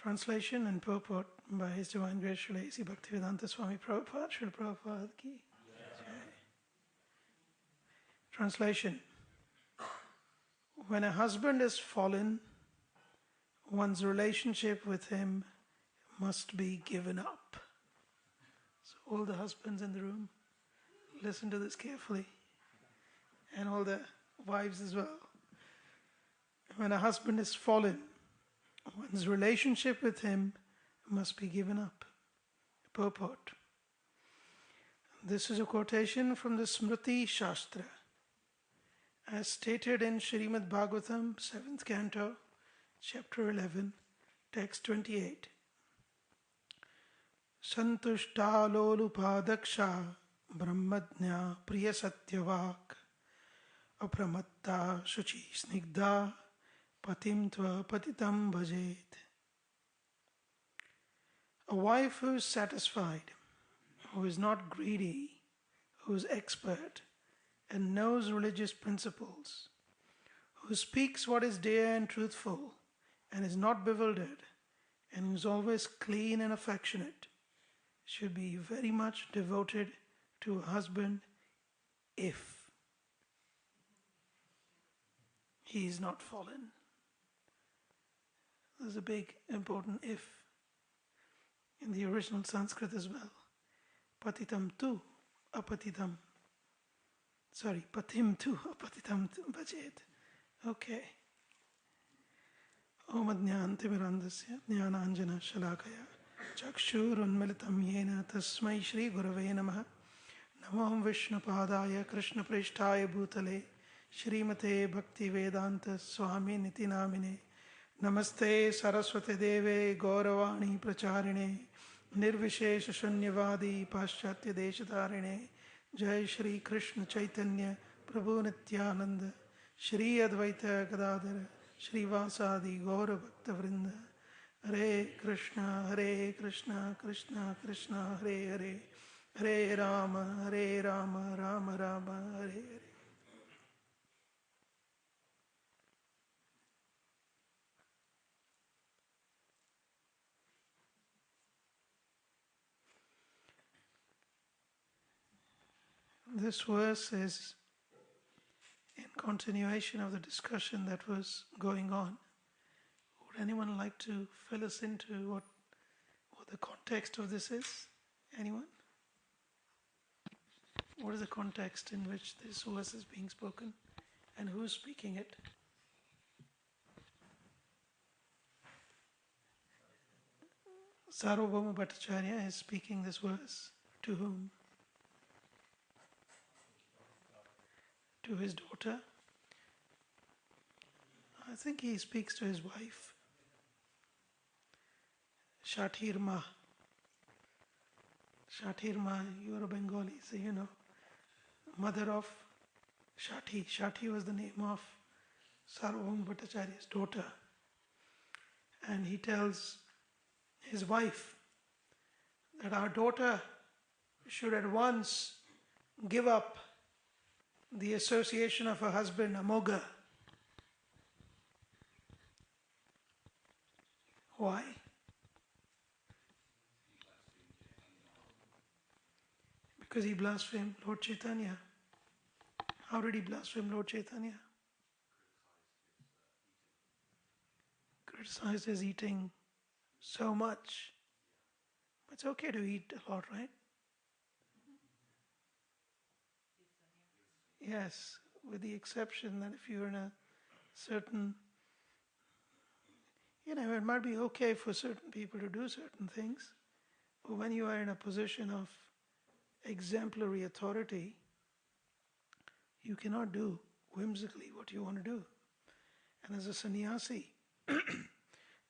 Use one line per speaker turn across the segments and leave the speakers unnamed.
Translation and purport by His Divine Grace Srila A.C. Bhaktivedanta Swami Prabhupada, Srila Prabhupada ki Jai. Translation. When a husband is fallen, one's relationship with him must be given up. So all the husbands in the room, listen to this carefully. And all the wives as well. When a husband is fallen, one's relationship with him must be given up. Purport. This is a quotation from the Smriti Shastra, as stated in Srimad Bhagavatam, 7th canto, chapter 11, text 28. Santushta lolupadaksha brahmadnya priya satyavak apramatta shuchi snigdha patim tva patitam bhajet. A wife who is satisfied, who is not greedy, who is expert and knows religious principles, who speaks what is dear and truthful and is not bewildered, and who is always clean and affectionate, should be very much devoted to a husband if he is not fallen. There's a big important if in the original Sanskrit as well. Patitam tu apatitam. Patim tu apatitam bhajet. Okay. Om Ajnantimirandasya Jnananjana Shalakaya Chakshur Unmilitam Yena Tasmai Shri Gurave Namaha Namo Vishnu Padaya Krishna Prishtaya Bhutale Shrimate Bhakti Vedanta Swami Niti Namine Namaste Saraswate Deve Gauravani Pracharine Nirvishesha Shunyavadi Paschatya Deshatarine Jai Shri Krishna Chaitanya Prabhu Nityananda Shri Advaita Gadadhara Shri Vasadi Gaura Bhakta Vrinda Hare Krishna Krishna Krishna Hare Hare Hare Rama Rama Rama Hare Hare. This verse is in continuation of the discussion that was going on. Would anyone like to fill us into what the context of this is? Anyone? What is the context in which this verse is being spoken? And who is speaking it? Sarvabhauma Bhattacharya is speaking this verse. To whom? To his daughter. I think he speaks to his wife. Shatirma. Shatirma, you are a Bengali, so you know. Mother of Shati. Shati was the name of Sarvabhauma Bhattacharya's daughter. And he tells his wife that our daughter should at once give up the association of her husband, Amoga. Why? Because he blasphemed Lord Chaitanya. How did he blaspheme Lord Chaitanya? Criticized his eating so much. It's okay to eat a lot, right? Yes, with the exception that if you're in a certain, it might be okay for certain people to do certain things, but when you are in a position of exemplary authority, you cannot do whimsically what you want to do. And as a sannyasi,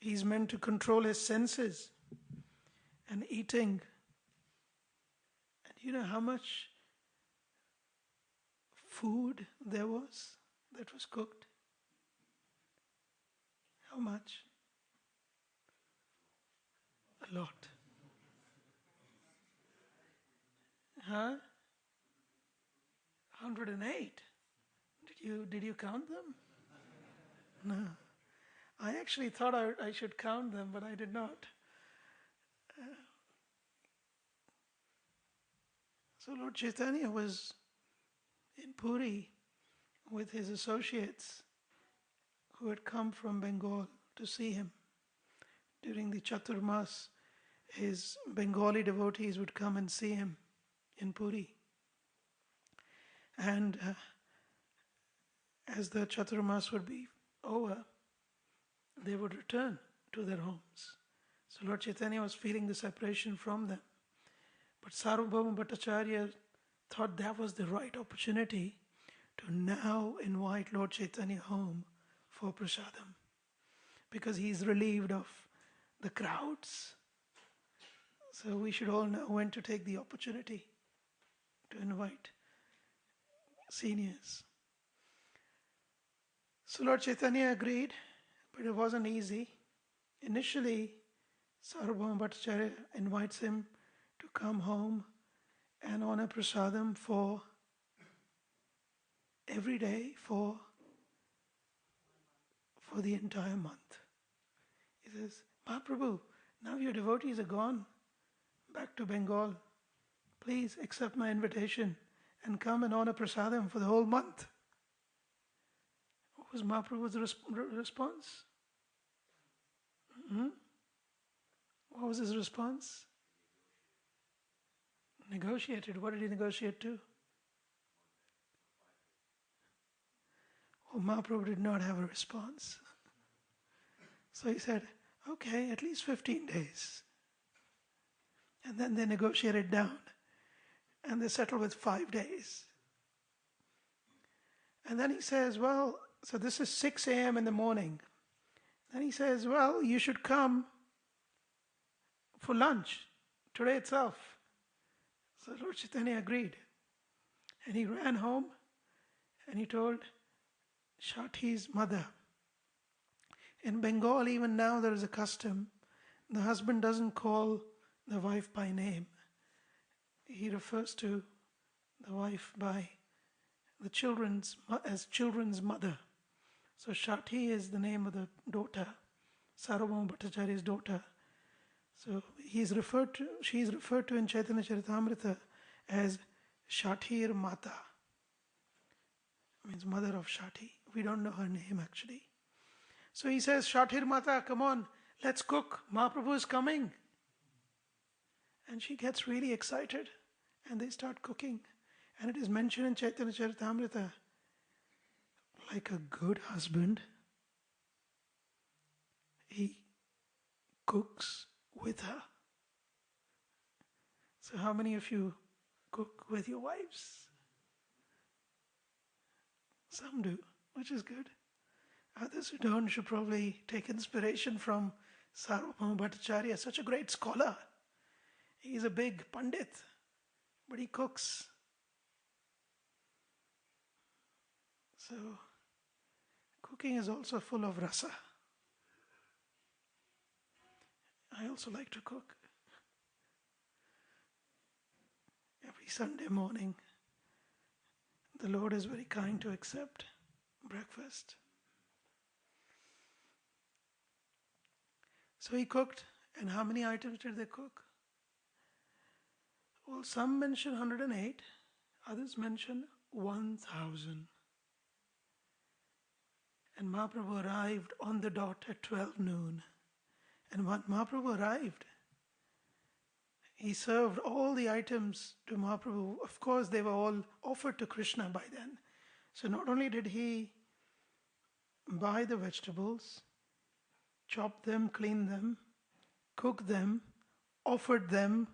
he's meant to control his senses and eating. And you know how much food there was that was cooked? How much? A lot. Huh? 108. Did you count them? No. I actually thought I should count them, but I did not. So Lord Chaitanya was in Puri with his associates who had come from Bengal to see him. During the Chaturmas, his Bengali devotees would come and see him in Puri. And as the Chaturmas would be over, they would return to their homes. So Lord Chaitanya was feeling the separation from them. But Sarvabhauma Bhattacharya thought that was the right opportunity to now invite Lord Chaitanya home for prasadam, because he is relieved of the crowds. So we should all know when to take the opportunity to invite seniors. So Lord Chaitanya agreed, but it wasn't easy. Initially, Sarvabhauma Bhattacharya invites him to come home and honor prasadam for every day for the entire month. He says, Mahaprabhu, now your devotees are gone back to Bengal. Please accept my invitation and come and honor prasadam for the whole month. What was Mahaprabhu's response? What was his response? Negotiated. What did he negotiate to? Oh, Mahaprabhu did not have a response. So he said, okay, at least 15 days. And then they negotiated down. And they settled with 5 days. And then he says, well, so this is 6 a.m. in the morning. Then he says, well, you should come for lunch today itself. So Lord Chaitanya agreed. And he ran home and he told Shati's mother. In Bengal, even now there is a custom. The husband doesn't call the wife by name. He refers to the wife by the children's mother. So Shati is the name of the daughter, Sarvabhauma Bhattacharya's daughter. So she is referred to in Chaitanya Charitamrita as Shatir Mata. Means mother of Shati. We don't know her name actually. So he says, Shatir Mata, come on, let's cook. Mahaprabhu is coming. And she gets really excited and they start cooking. And it is mentioned in Chaitanya Charitamrita, like a good husband, he cooks with her. So how many of you cook with your wives? Some do, which is good. Others who don't should probably take inspiration from Sarvabhauma Bhattacharya, such a great scholar. He's a big pandit, but he cooks. So, cooking is also full of rasa. I also like to cook. Every Sunday morning, the Lord is very kind to accept breakfast. So he cooked, and how many items did they cook? Well, some mention 108, others mention 1,000. And Mahaprabhu arrived on the dot at 12 noon. And when Mahaprabhu arrived, he served all the items to Mahaprabhu. Of course, they were all offered to Krishna by then. So not only did he buy the vegetables, chop them, clean them, cook them, offered them,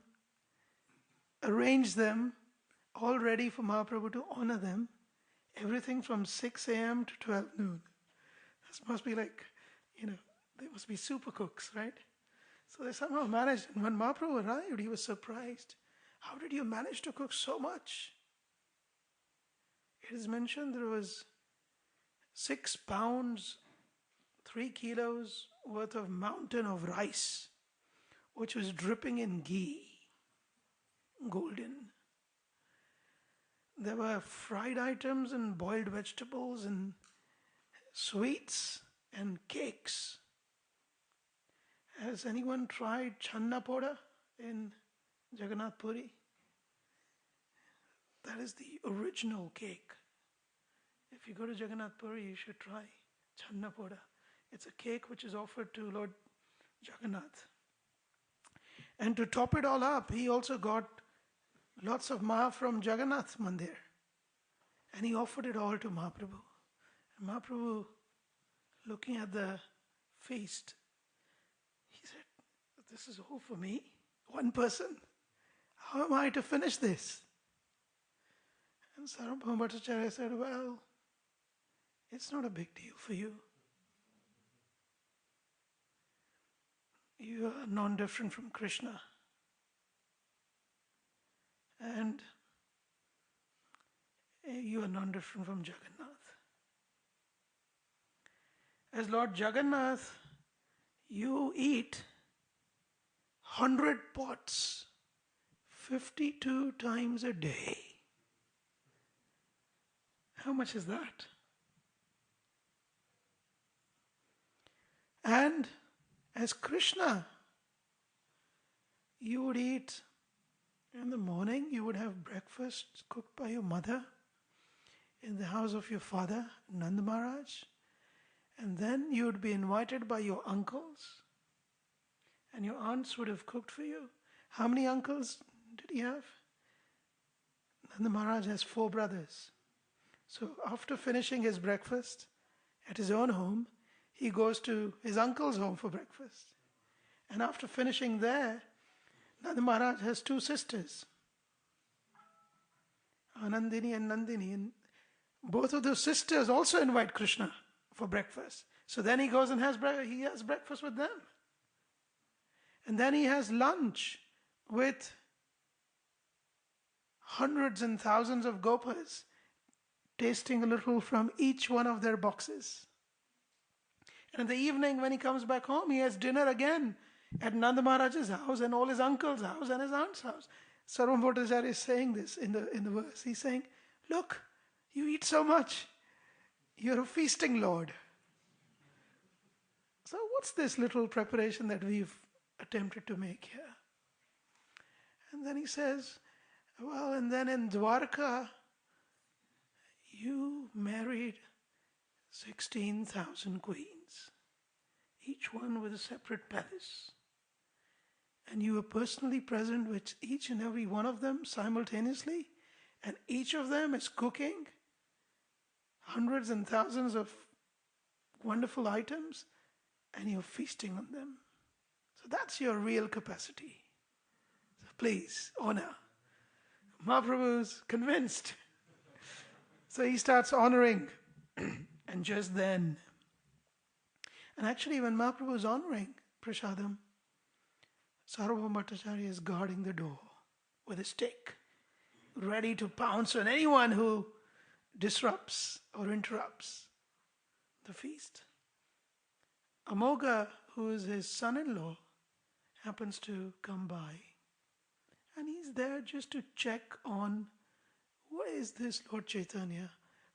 arranged them, all ready for Mahaprabhu to honor them. Everything from 6 a.m. to 12 noon. This must be like, they must be super cooks, right? So they somehow managed. And when Mahaprabhu arrived, he was surprised. How did you manage to cook so much? It is mentioned there was 6 pounds, 3 kilos worth of mountain of rice, which was dripping in ghee, golden. There were fried items and boiled vegetables and sweets. and cakes. Has anyone tried channa poda in Jagannath Puri? That is the original cake. If you go to Jagannath Puri, you should try channa poda. It's a cake which is offered to Lord Jagannath. And to top it all up, he also got lots of maha from Jagannath Mandir. And he offered it all to Mahaprabhu. And Mahaprabhu, looking at the feast, he said, this is all for me, one person. How am I to finish this? And Sarvabhauma Bhattacharya said, well, it's not a big deal for you. You are non-different from Krishna. And you are non-different from Jagannath. As Lord Jagannath, you eat 100 pots 52 times a day. How much is that? And as Krishna, you would eat in the morning, you would have breakfast cooked by your mother in the house of your father, Nanda Maharaj. And then you would be invited by your uncles, and your aunts would have cooked for you. How many uncles did he have? Nanda Maharaj has 4 brothers. So after finishing his breakfast at his own home, he goes to his uncle's home for breakfast. And after finishing there, Nanda Maharaj has 2 sisters, Anandini and Nandini. And both of those sisters also invite Krishna for breakfast. So then he goes and has breakfast with them. And then he has lunch with hundreds and thousands of gopas, tasting a little from each one of their boxes. And in the evening, when he comes back home, he has dinner again at Nanda Maharaj's house and all his uncle's house and his aunt's house. Sarvabhauma Bhattacharya is saying this in the verse. He's saying, look, you eat so much. You're a feasting Lord. So what's this little preparation that we've attempted to make here? And then he says, well, and then in Dwarka, you married 16,000 queens, each one with a separate palace. And you were personally present with each and every one of them simultaneously, and each of them is cooking hundreds and thousands of wonderful items, and you're feasting on them. So that's your real capacity. So please, honor. Mahaprabhu's convinced. So he starts honoring. And just then, and actually when Mahaprabhu is honoring Prasadam, Sarvabhauma Bhattacharya is guarding the door with a stick, ready to pounce on anyone who disrupts or interrupts the feast. Amogha, who is his son-in-law, happens to come by, and he's there just to check on, what is this Lord Chaitanya?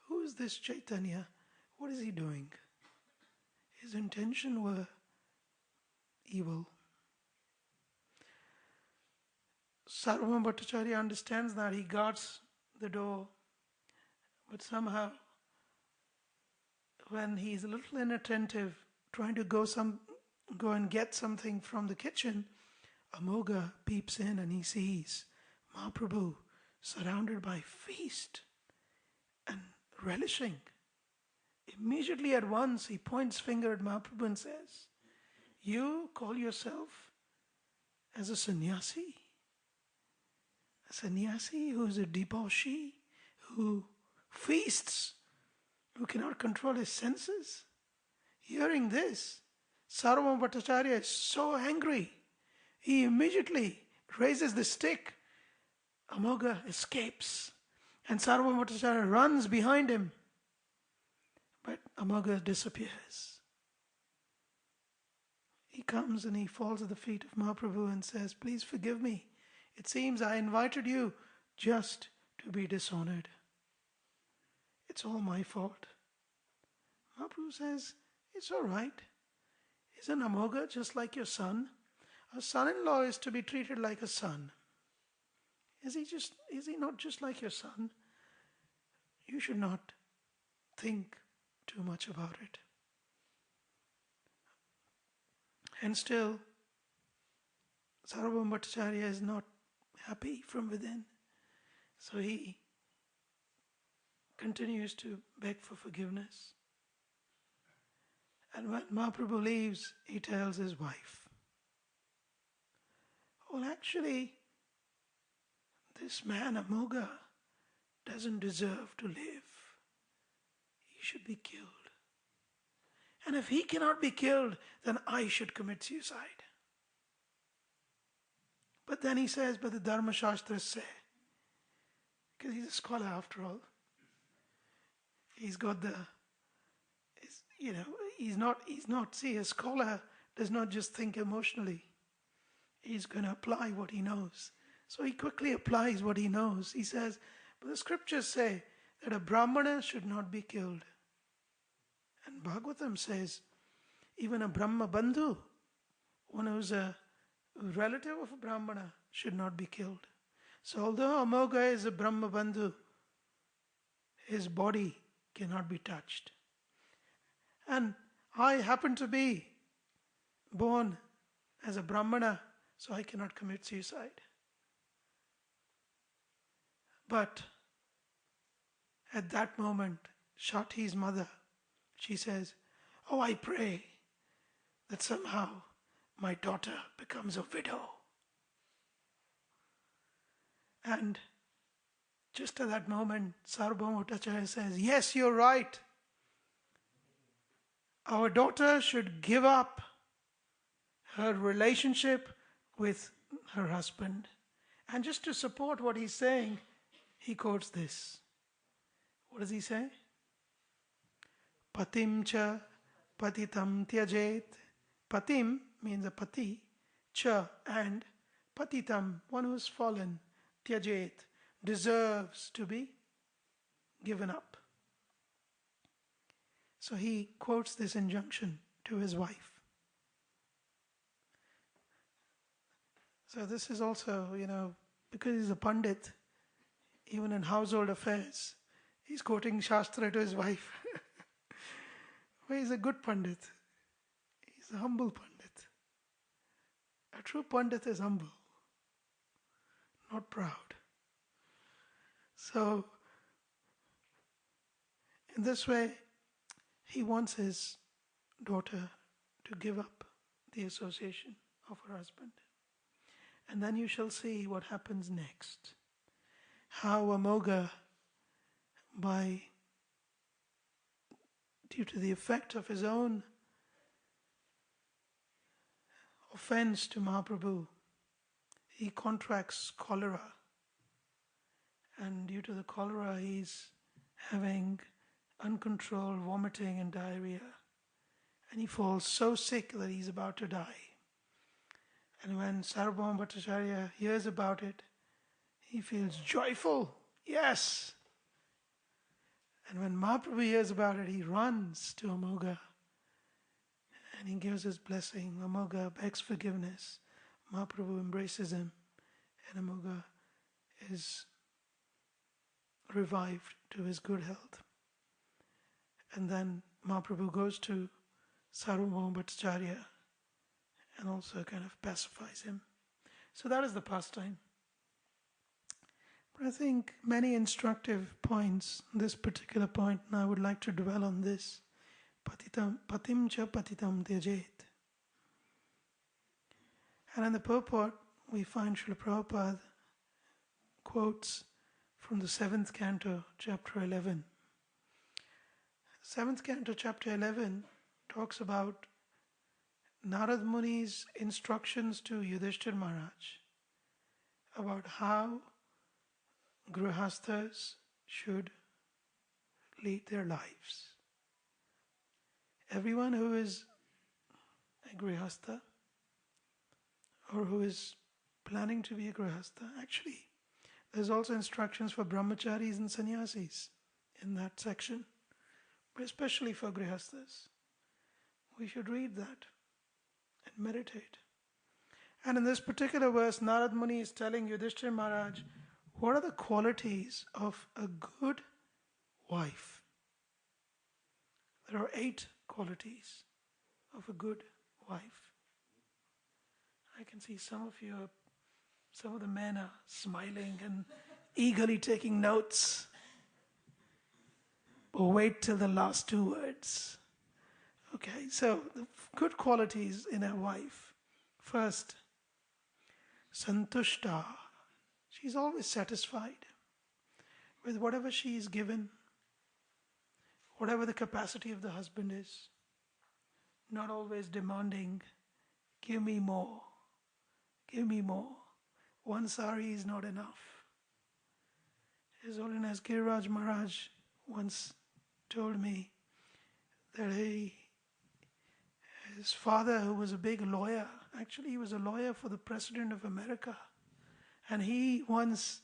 Who is this Chaitanya? What is he doing? His intention were evil. Sarvabhauma Bhattacharya understands that. He guards the door, but somehow when he's a little inattentive, trying to go and get something from the kitchen, Amogha peeps in and he sees Mahaprabhu surrounded by feast and relishing. Immediately at once he points finger at Mahaprabhu and says, you call yourself as a sannyasi? A sannyasi who is a debauchee, who feasts, who cannot control his senses? Hearing this, Sarvabhauma Bhattacharya is so angry. He immediately raises the stick. Amogha escapes, and Sarvabhauma Bhattacharya runs behind him. But Amogha disappears. He comes and he falls at the feet of Mahaprabhu and says, please forgive me. It seems I invited you just to be dishonored. It's all my fault. Mahaprabhu says, It's all right. Isn't Amoga just like your son? A son-in-law is to be treated like a son. Is he not just like your son? You should not think too much about it. And still, Sarvabhauma Bhattacharya is not happy from within. So he continues to beg for forgiveness. And when Mahaprabhu leaves, he tells his wife, well, actually, this man Amoga doesn't deserve to live. He should be killed. And if he cannot be killed, then I should commit suicide. But then he says, but the Dharma Shastras say, because he's a scholar after all, he's got he's not, see, a scholar does not just think emotionally. He's going to apply what he knows. So he quickly applies what he knows. He says, but the scriptures say that a Brahmana should not be killed. And Bhagavatam says, even a Brahma Bandhu, one who's a relative of a Brahmana, should not be killed. So although Amoga is a Brahma Bandhu, his body cannot be touched. And I happen to be born as a Brahmana, so I cannot commit suicide. But at that moment, Shati's mother, she says, oh, I pray that somehow my daughter becomes a widow. And just at that moment, Sarvabhauma Bhattacharya says, yes, you're right. Our daughter should give up her relationship with her husband. And just to support what he's saying, he quotes this. What does he say? Patim cha patitam tyajet. Patim means a pati, cha and patitam, one who has fallen, tyajet, deserves to be given up. So he quotes this injunction to his wife. So this is also, because he's a Pandit, even in household affairs, he's quoting Shastra to his wife. Well, he's a good Pandit. He's a humble Pandit. A true Pandit is humble, not proud. So, in this way, he wants his daughter to give up the association of her husband. And then you shall see what happens next. How Amoga, due to the effect of his own offense to Mahaprabhu, he contracts cholera. And due to the cholera, he's having uncontrolled vomiting and diarrhea. And he falls so sick that he's about to die. And when Sarvabhauma Bhattacharya hears about it, he feels joyful. Yes! And when Mahaprabhu hears about it, he runs to Amoga and he gives his blessing. Amoga begs forgiveness. Mahaprabhu embraces him, and Amoga is revived to his good health. And then Mahaprabhu goes to Sarvabhauma Bhattacharya and also kind of pacifies him. So that is the pastime. But I think many instructive points, this particular point, and I would like to dwell on this. Patim cha patitam tyajet. And in the purport, we find Srila Prabhupada quotes from the 7th canto, chapter 11. 7th canto, chapter 11, talks about Narad Muni's instructions to Yudhishthir Maharaj about how grihasthas should lead their lives. Everyone who is a grihastha or who is planning to be a grihastha, actually, there's also instructions for brahmacharis and sannyasis in that section, but especially for grihasthas. We should read that and meditate. And in this particular verse, Narad Muni is telling Yudhishthira Maharaj, what are the qualities of a good wife? There are 8 qualities of a good wife. I can see some of the men are smiling and eagerly taking notes. But wait till the last 2 words. Okay, so the good qualities in a wife. First, santushta. She's always satisfied with whatever she is given, whatever the capacity of the husband is. Not always demanding, give me more, give me more. One sari is not enough. His Holiness Giriraj Maharaj once told me that his father, who was a big lawyer, actually he was a lawyer for the President of America, and he once,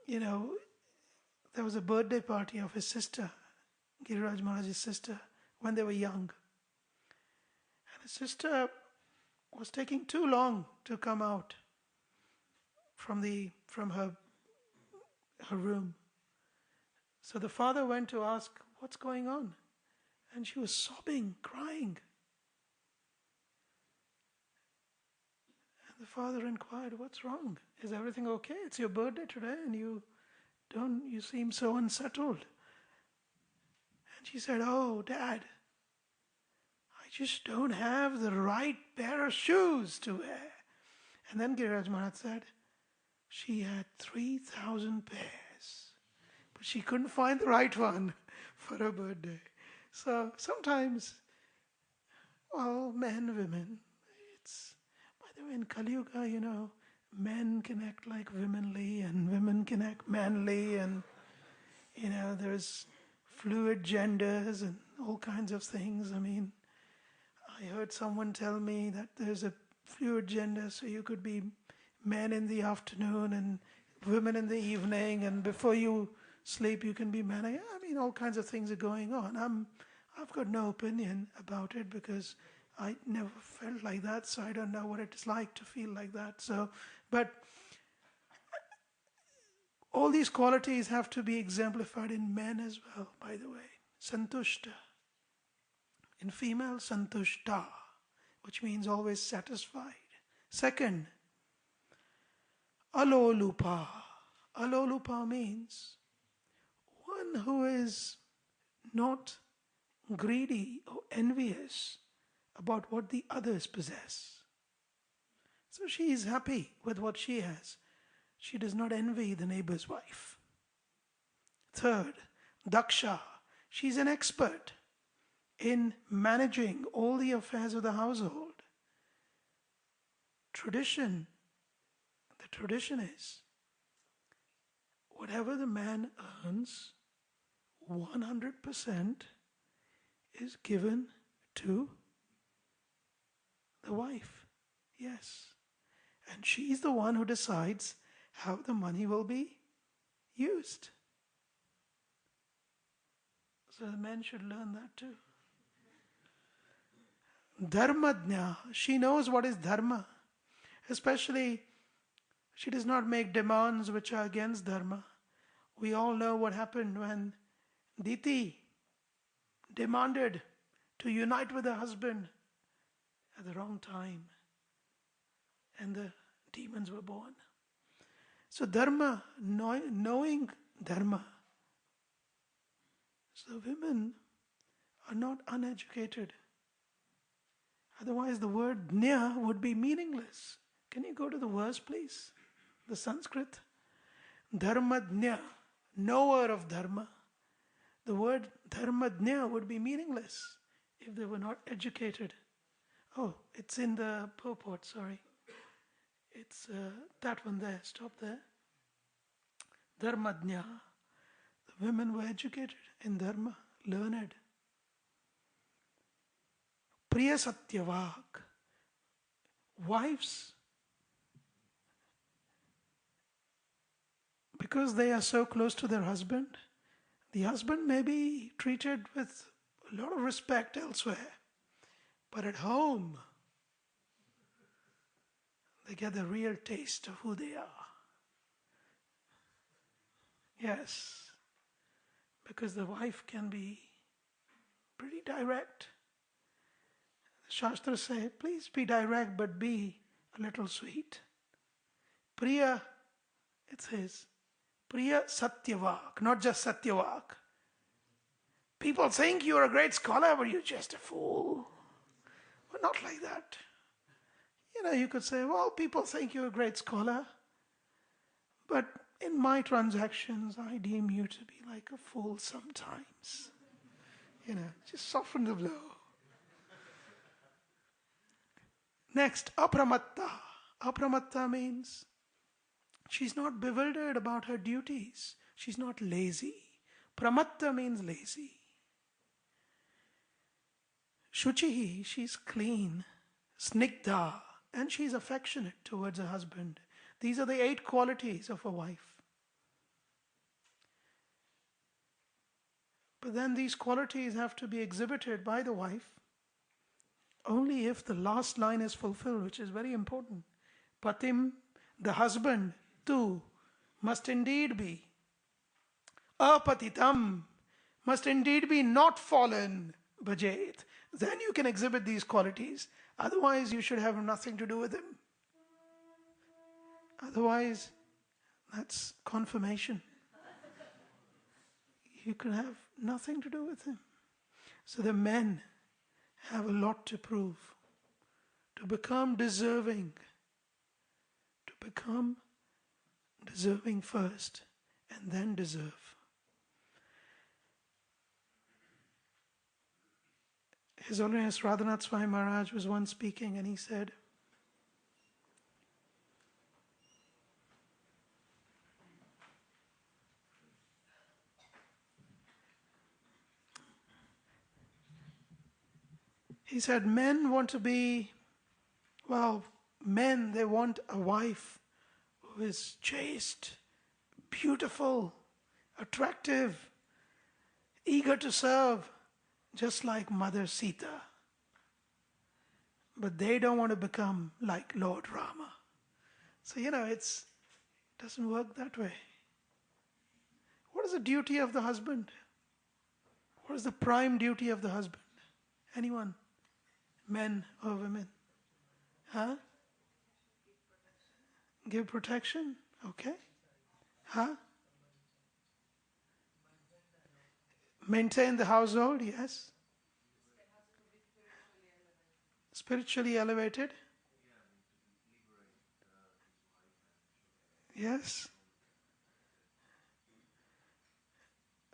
there was a birthday party of his sister, Giriraj Maharaj's sister, when they were young. And his sister was taking too long to come out from her room. So the father went to ask, what's going on? And she was sobbing, crying. And the father inquired, what's wrong? Is everything okay? It's your birthday today and you seem so unsettled. And she said, oh, Dad, I just don't have the right pair of shoes to wear. And then Giriraj Maharaj said, she had 3,000 pairs, but she couldn't find the right one for her birthday. So sometimes, men, women, by the way, in Kali Yuga, men can act like womanly and women can act manly, and, there's fluid genders and all kinds of things. I heard someone tell me that there's a fluid gender, so you could be men in the afternoon and women in the evening, and before you sleep you can be men. All kinds of things are going on. I've got no opinion about it because I never felt like that, so I don't know what it's like to feel like that. But all these qualities have to be exemplified in men as well, by the way. Santushta. In female, santushta, which means always satisfied. Second, alolupa. Alolupa means one who is not greedy or envious about what the others possess. So she is happy with what she has. She does not envy the neighbor's wife. Third, daksha. She's an expert in managing all the affairs of the household. The tradition is, whatever the man earns, 100% is given to the wife. Yes. And she's the one who decides how the money will be used. So the men should learn that too. Dharmadnya, she knows what is dharma. Especially, she does not make demands which are against dharma. We all know what happened when Diti demanded to unite with her husband at the wrong time, and the demons were born. So dharma, knowing dharma. So women are not uneducated. Otherwise the word nya would be meaningless. Can you go to the verse, please? The Sanskrit. Dharmadnya, knower of dharma. The word dharmadnya would be meaningless if they were not educated. Oh, it's in the purport, sorry. It's that one there, stop there. Dharmadnya. The women were educated in dharma, learned. Priya Satyavak. Wives, because they are so close to their husband, the husband may be treated with a lot of respect elsewhere. But at home, they get the real taste of who they are. Yes, because the wife can be pretty direct. The Shastras say, please be direct, but be a little sweet. Priya, it says, Priya Satyavak, not just Satyavak. People think you're a great scholar, but you're just a fool. But not like that. You could say, well, people think you're a great scholar, but in my transactions, I deem you to be like a fool sometimes. Just soften the blow. Next, apramatta. Apramatta means she's not bewildered about her duties. She's not lazy. Pramatta means lazy. Shuchihi, she's clean. Snigdha, and she's affectionate towards her husband. These are the 8 qualities of a wife. But then these qualities have to be exhibited by the wife only if the last line is fulfilled, which is very important. Patim, the husband, too, must indeed be apatitam, must indeed be not fallen, bhajet. Then you can exhibit these qualities. Otherwise, you should have nothing to do with him. Otherwise, that's confirmation. You can have nothing to do with him. So the men have a lot to prove, to become deserving, first, and then deserve. His Holiness Radhanath Swami Maharaj was once speaking, and he said, men want to be, men, they want a wife who is chaste, beautiful, attractive, eager to serve, just like Mother Sita. But they don't want to become like Lord Rama. So, it doesn't work that way. What is the duty of the husband? What is the prime duty of the husband? Anyone? Men or women? Huh? Give protection? Okay. Huh? Maintain the household, yes. Spiritually elevated? Yes.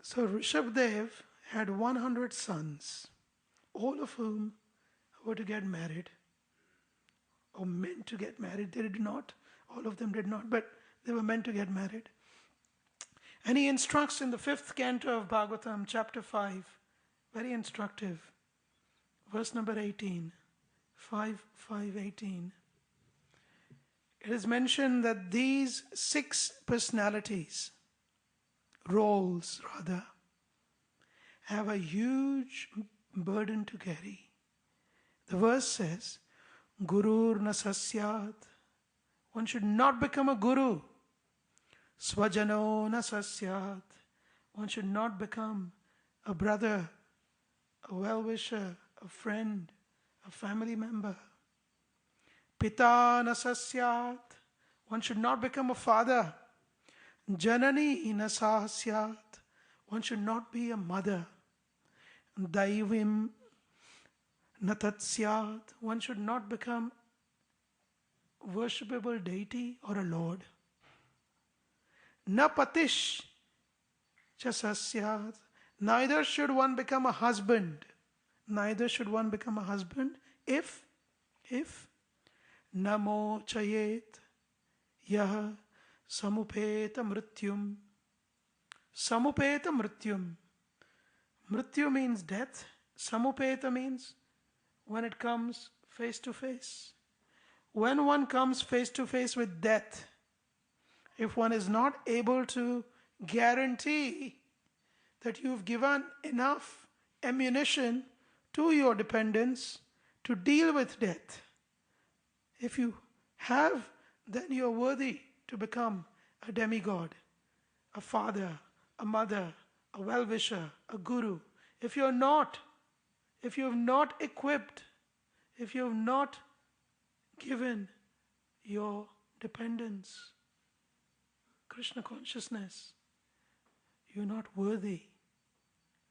So Rishabdev had 100 sons, all of whom were to get married, or meant to get married. They did not. All of them did not, but they were meant to get married. And he instructs in the 5th canto of Bhagavatam, chapter 5, very instructive, verse number 18, 5:18. It is mentioned that these 6 personalities, roles rather, have a huge burden to carry. The verse says, Gurur na sasyat. One should not become a guru. Swajano na sasyat. One should not become a brother, a well-wisher, a friend, a family member. Pita na sasyat. One should not become a father. Janani na sasyat. One should not be a mother. Daivim na tatsyat. One should not become worshipable deity or a lord. Na patish cha sasyat. Neither should one become a husband. Neither should one become a husband if namo chayet yah samupeta mrityum. Samupeta mrityum. Mrityu means death. Samupeta means when it comes face to face. When one comes face to face with death, if one is not able to guarantee that you've given enough, ammunition to your dependents to deal with death. If you have, then you are worthy to become a demigod, a father, a mother, a well-wisher, a guru. If you have not equipped, if you have not given your dependence Krishna consciousness, you're not worthy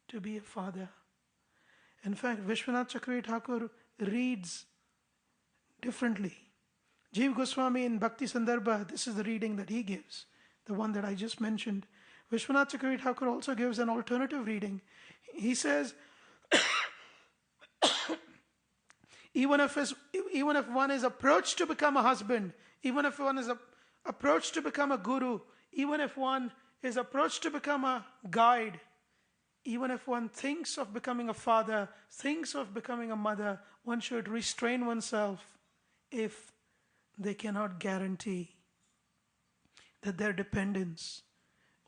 to be a father. In fact, Vishwanath Chakravarti Thakur reads differently. Jiva Goswami in Bhakti Sandarbha, this is the reading that he gives, the one that I just mentioned. Vishwanath Chakravarti Thakur also gives an alternative reading. He says, even if one is approached to become a husband, even if one is approached to become a guru, even if one is approached to become a guide, even if one thinks of becoming a father, thinks of becoming a mother, one should restrain oneself if they cannot guarantee that their dependents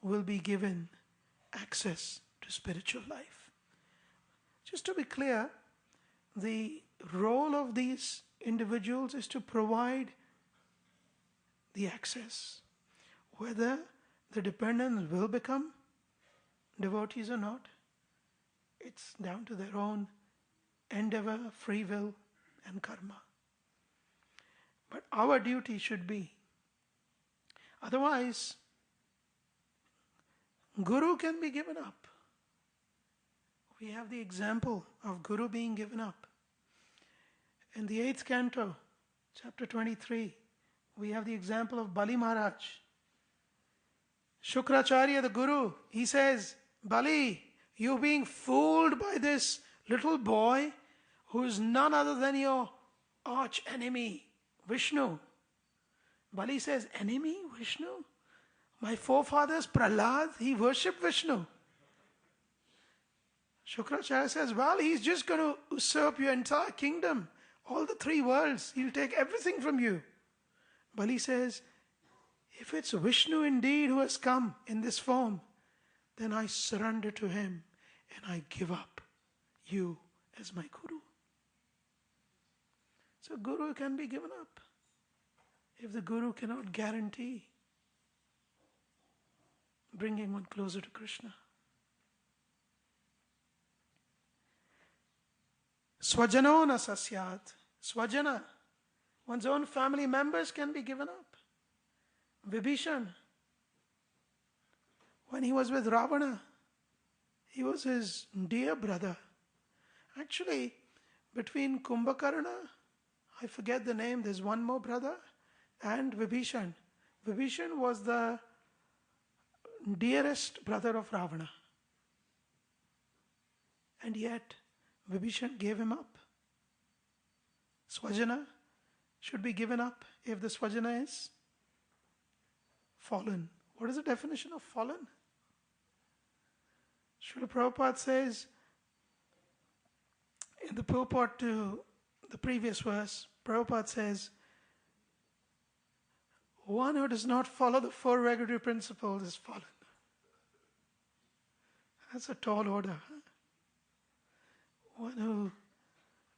will be given access to spiritual life. Just to be clear, the role of these individuals is to provide the access. Whether the dependents will become devotees or not, it's down to their own endeavor, free will, and karma. But our duty should be. Otherwise, Guru can be given up. We have the example of Guru being given up. In the 8th canto, chapter 23, we have the example of Bali Maharaj. Shukracharya, the Guru, he says, Bali, you're being fooled by this little boy who is none other than your arch enemy, Vishnu. Bali says, enemy, Vishnu? My forefathers, Prahlad, he worshipped Vishnu. Shukracharya says, well, he's just going to usurp your entire kingdom, all the 3 worlds. He'll take everything from you. Bali says, if it's Vishnu indeed who has come in this form, then I surrender to him and I give up you as my Guru. So Guru can be given up if the Guru cannot guarantee bringing one closer to Krishna. Swajano na sasyat. Swajana, one's own family members can be given up. Vibhishan, when he was with Ravana, he was his dear brother. Actually, between Kumbhakarna, I forget the name, there's one more brother, and Vibhishan. Vibhishan was the dearest brother of Ravana. And yet, Vibhishan gave him up. Swajana should be given up if the Swajana is fallen. What is the definition of fallen? Srila Prabhupada says, in the purport to the previous verse, Prabhupada says, one who does not follow the 4 regulatory principles is fallen. That's a tall order. One who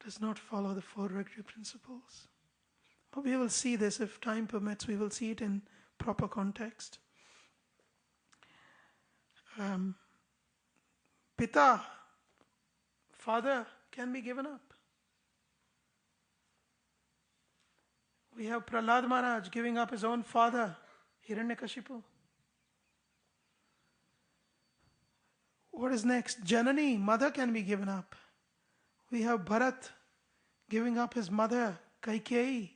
does not follow the 4 regulatory principles. But we will see this, if time permits, we will see it in proper context. Pita, father, can be given up. We have Prahlad Maharaj giving up his own father, Hiranyakashipu. What is next? Janani, mother, can be given up. We have Bharat giving up his mother, Kaikeyi,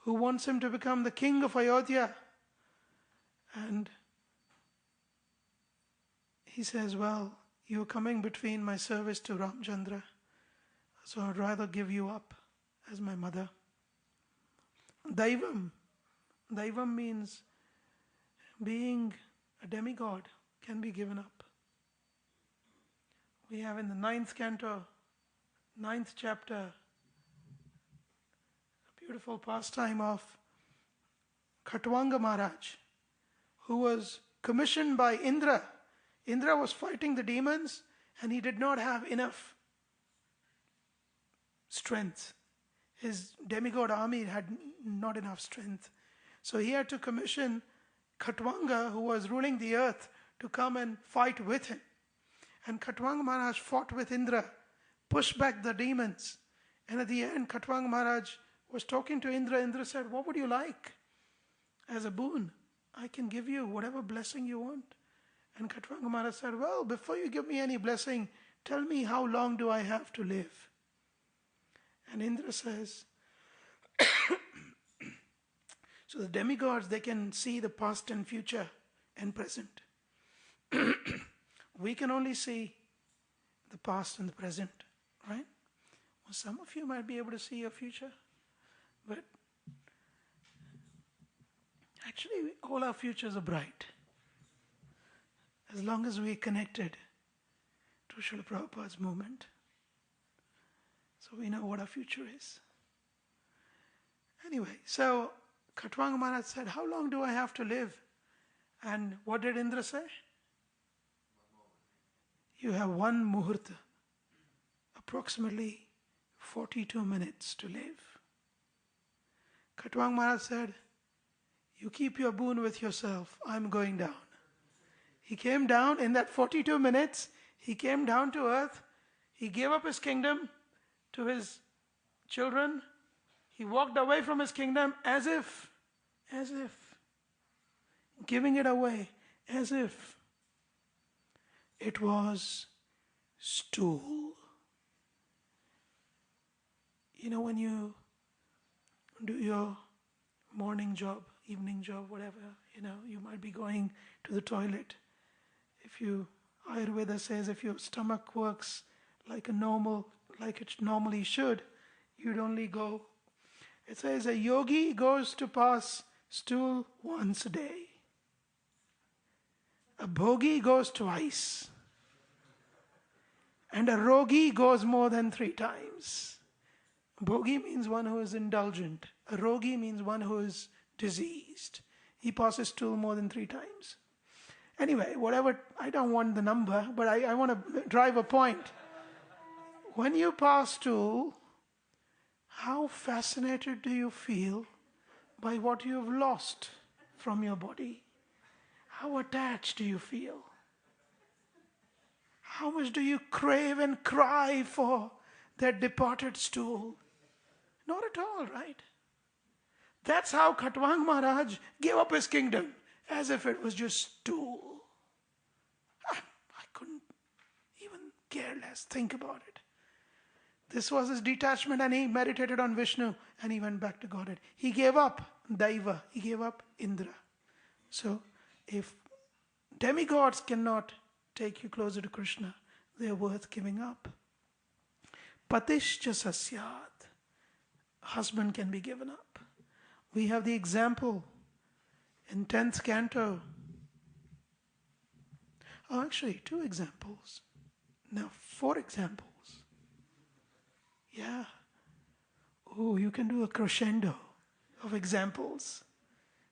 who wants him to become the king of Ayodhya. And he says, well, you're coming between my service to Ramchandra, so I'd rather give you up as my mother. Daivam. Daivam means being a demigod, can be given up. We have in the 9th canto, 9th chapter, a beautiful pastime of Khatwanga Maharaj, who was commissioned by Indra. Indra was fighting the demons, and he did not have enough strength. His demigod army had not enough strength. So he had to commission Khatwanga, who was ruling the earth, to come and fight with him. And Khatwanga Maharaj fought with Indra, pushed back the demons. And at the end, Khatwanga Maharaj was talking to Indra. Indra said, "What would you like as a boon? I can give you whatever blessing you want." And Khatwanga Maharaj said, "Well, before you give me any blessing, tell me how long do I have to live?" And Indra says, so the demigods, they can see the past and future and present. We can only see the past and the present, right? Well, some of you might be able to see your future, but actually all our futures are bright. As long as we are connected to Srila Prabhupada's movement. So we know what our future is. Anyway, so Khatwanga Maharaj said, "How long do I have to live?" And what did Indra say? "You have one muhurta, approximately 42 minutes to live." Khatwanga Maharaj said, "You keep your boon with yourself. I'm going down." He came down in that 42 minutes. He came down to earth. He gave up his kingdom to his children. He walked away from his kingdom as if, giving it away as if it was stool. You know, when you do your morning job, evening job, whatever, you might be going to the toilet. Ayurveda says if your stomach works like it normally should, you'd only go. It says a yogi goes to pass stool once a day. A bhogi goes twice. And a rogi goes more than 3 times. Bhogi means one who is indulgent. A rogi means one who is diseased. He passes stool more than 3 times. Anyway, whatever, I don't want the number, but I want to drive a point. When you pass stool, how fascinated do you feel by what you have lost from your body? How attached do you feel? How much do you crave and cry for that departed stool? Not at all, right? That's how Khatwanga Maharaj gave up his kingdom, as if it was just stool. I couldn't even care less think about it. This was his detachment, and he meditated on Vishnu, and he went back to Godhead. He gave up Daiva, he gave up Indra. So, if demigods cannot take you closer to Krishna, they are worth giving up. Patishcha sasyat. Husband can be given up. We have the example in 10th canto. Oh, actually, 2 examples. Now, 4 examples. Yeah. Oh, you can do a crescendo of examples.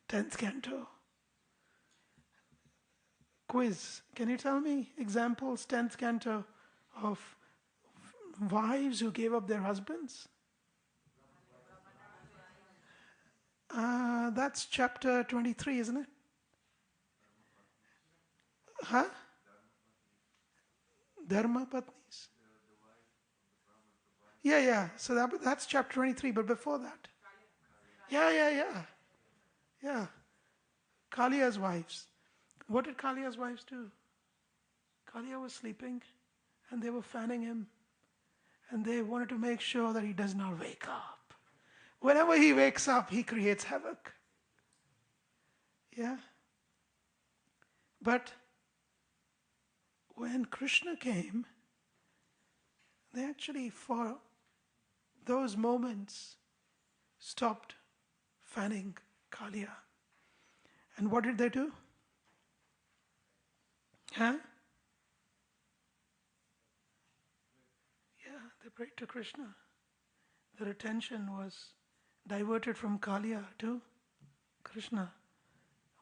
10th canto. Quiz. Can you tell me examples, 10th canto, of wives who gave up their husbands? That's chapter 23, isn't it? Huh? Dharma Patnis. Yeah. So that's chapter 23, but before that. Yeah. Kaliya's wives. What did Kaliya's wives do? Kaliya was sleeping, and they were fanning him, and they wanted to make sure that he does not wake up. Whenever he wakes up, he creates havoc. Yeah? But when Krishna came, they actually, for those moments, stopped fanning Kaliya. And what did they do? Huh? Yeah, they prayed to Krishna. Their attention was diverted from Kaliya to Krishna.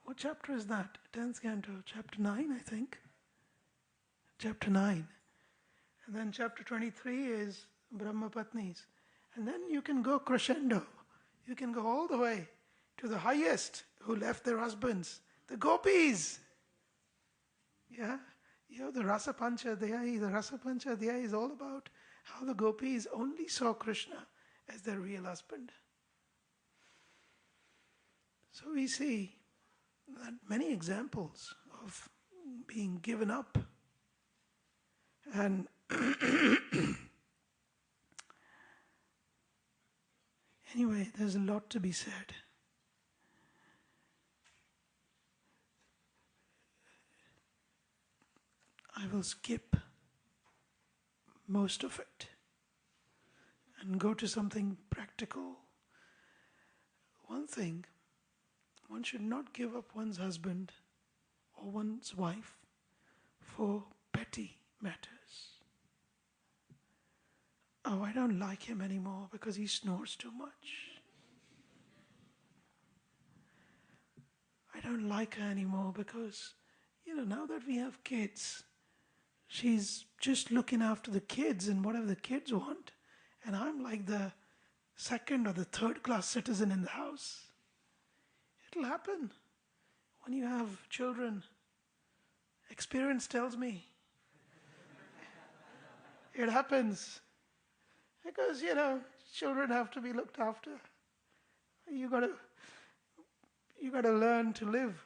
What chapter is that? 10th canto, chapter 9, I think. Chapter 9. And then chapter 23 is Brahma Patnis. And then you can go crescendo. You can go all the way to the highest who left their husbands, the gopis. Yeah, you have the Rasa Panchadhyaya. The Rasa Panchadhyaya is all about how the gopis only saw Krishna as their real husband. So we see that many examples of being given up. And anyway, there's a lot to be said. I will skip most of it and go to something practical. One thing, one should not give up one's husband or one's wife for petty matters. Oh, I don't like him anymore because he snores too much. I don't like her anymore because, now that we have kids, she's just looking after the kids and whatever the kids want. And I'm like the second or the third class citizen in the house. It'll happen when you have children. Experience tells me. It happens. Because, children have to be looked after. You gotta learn to live.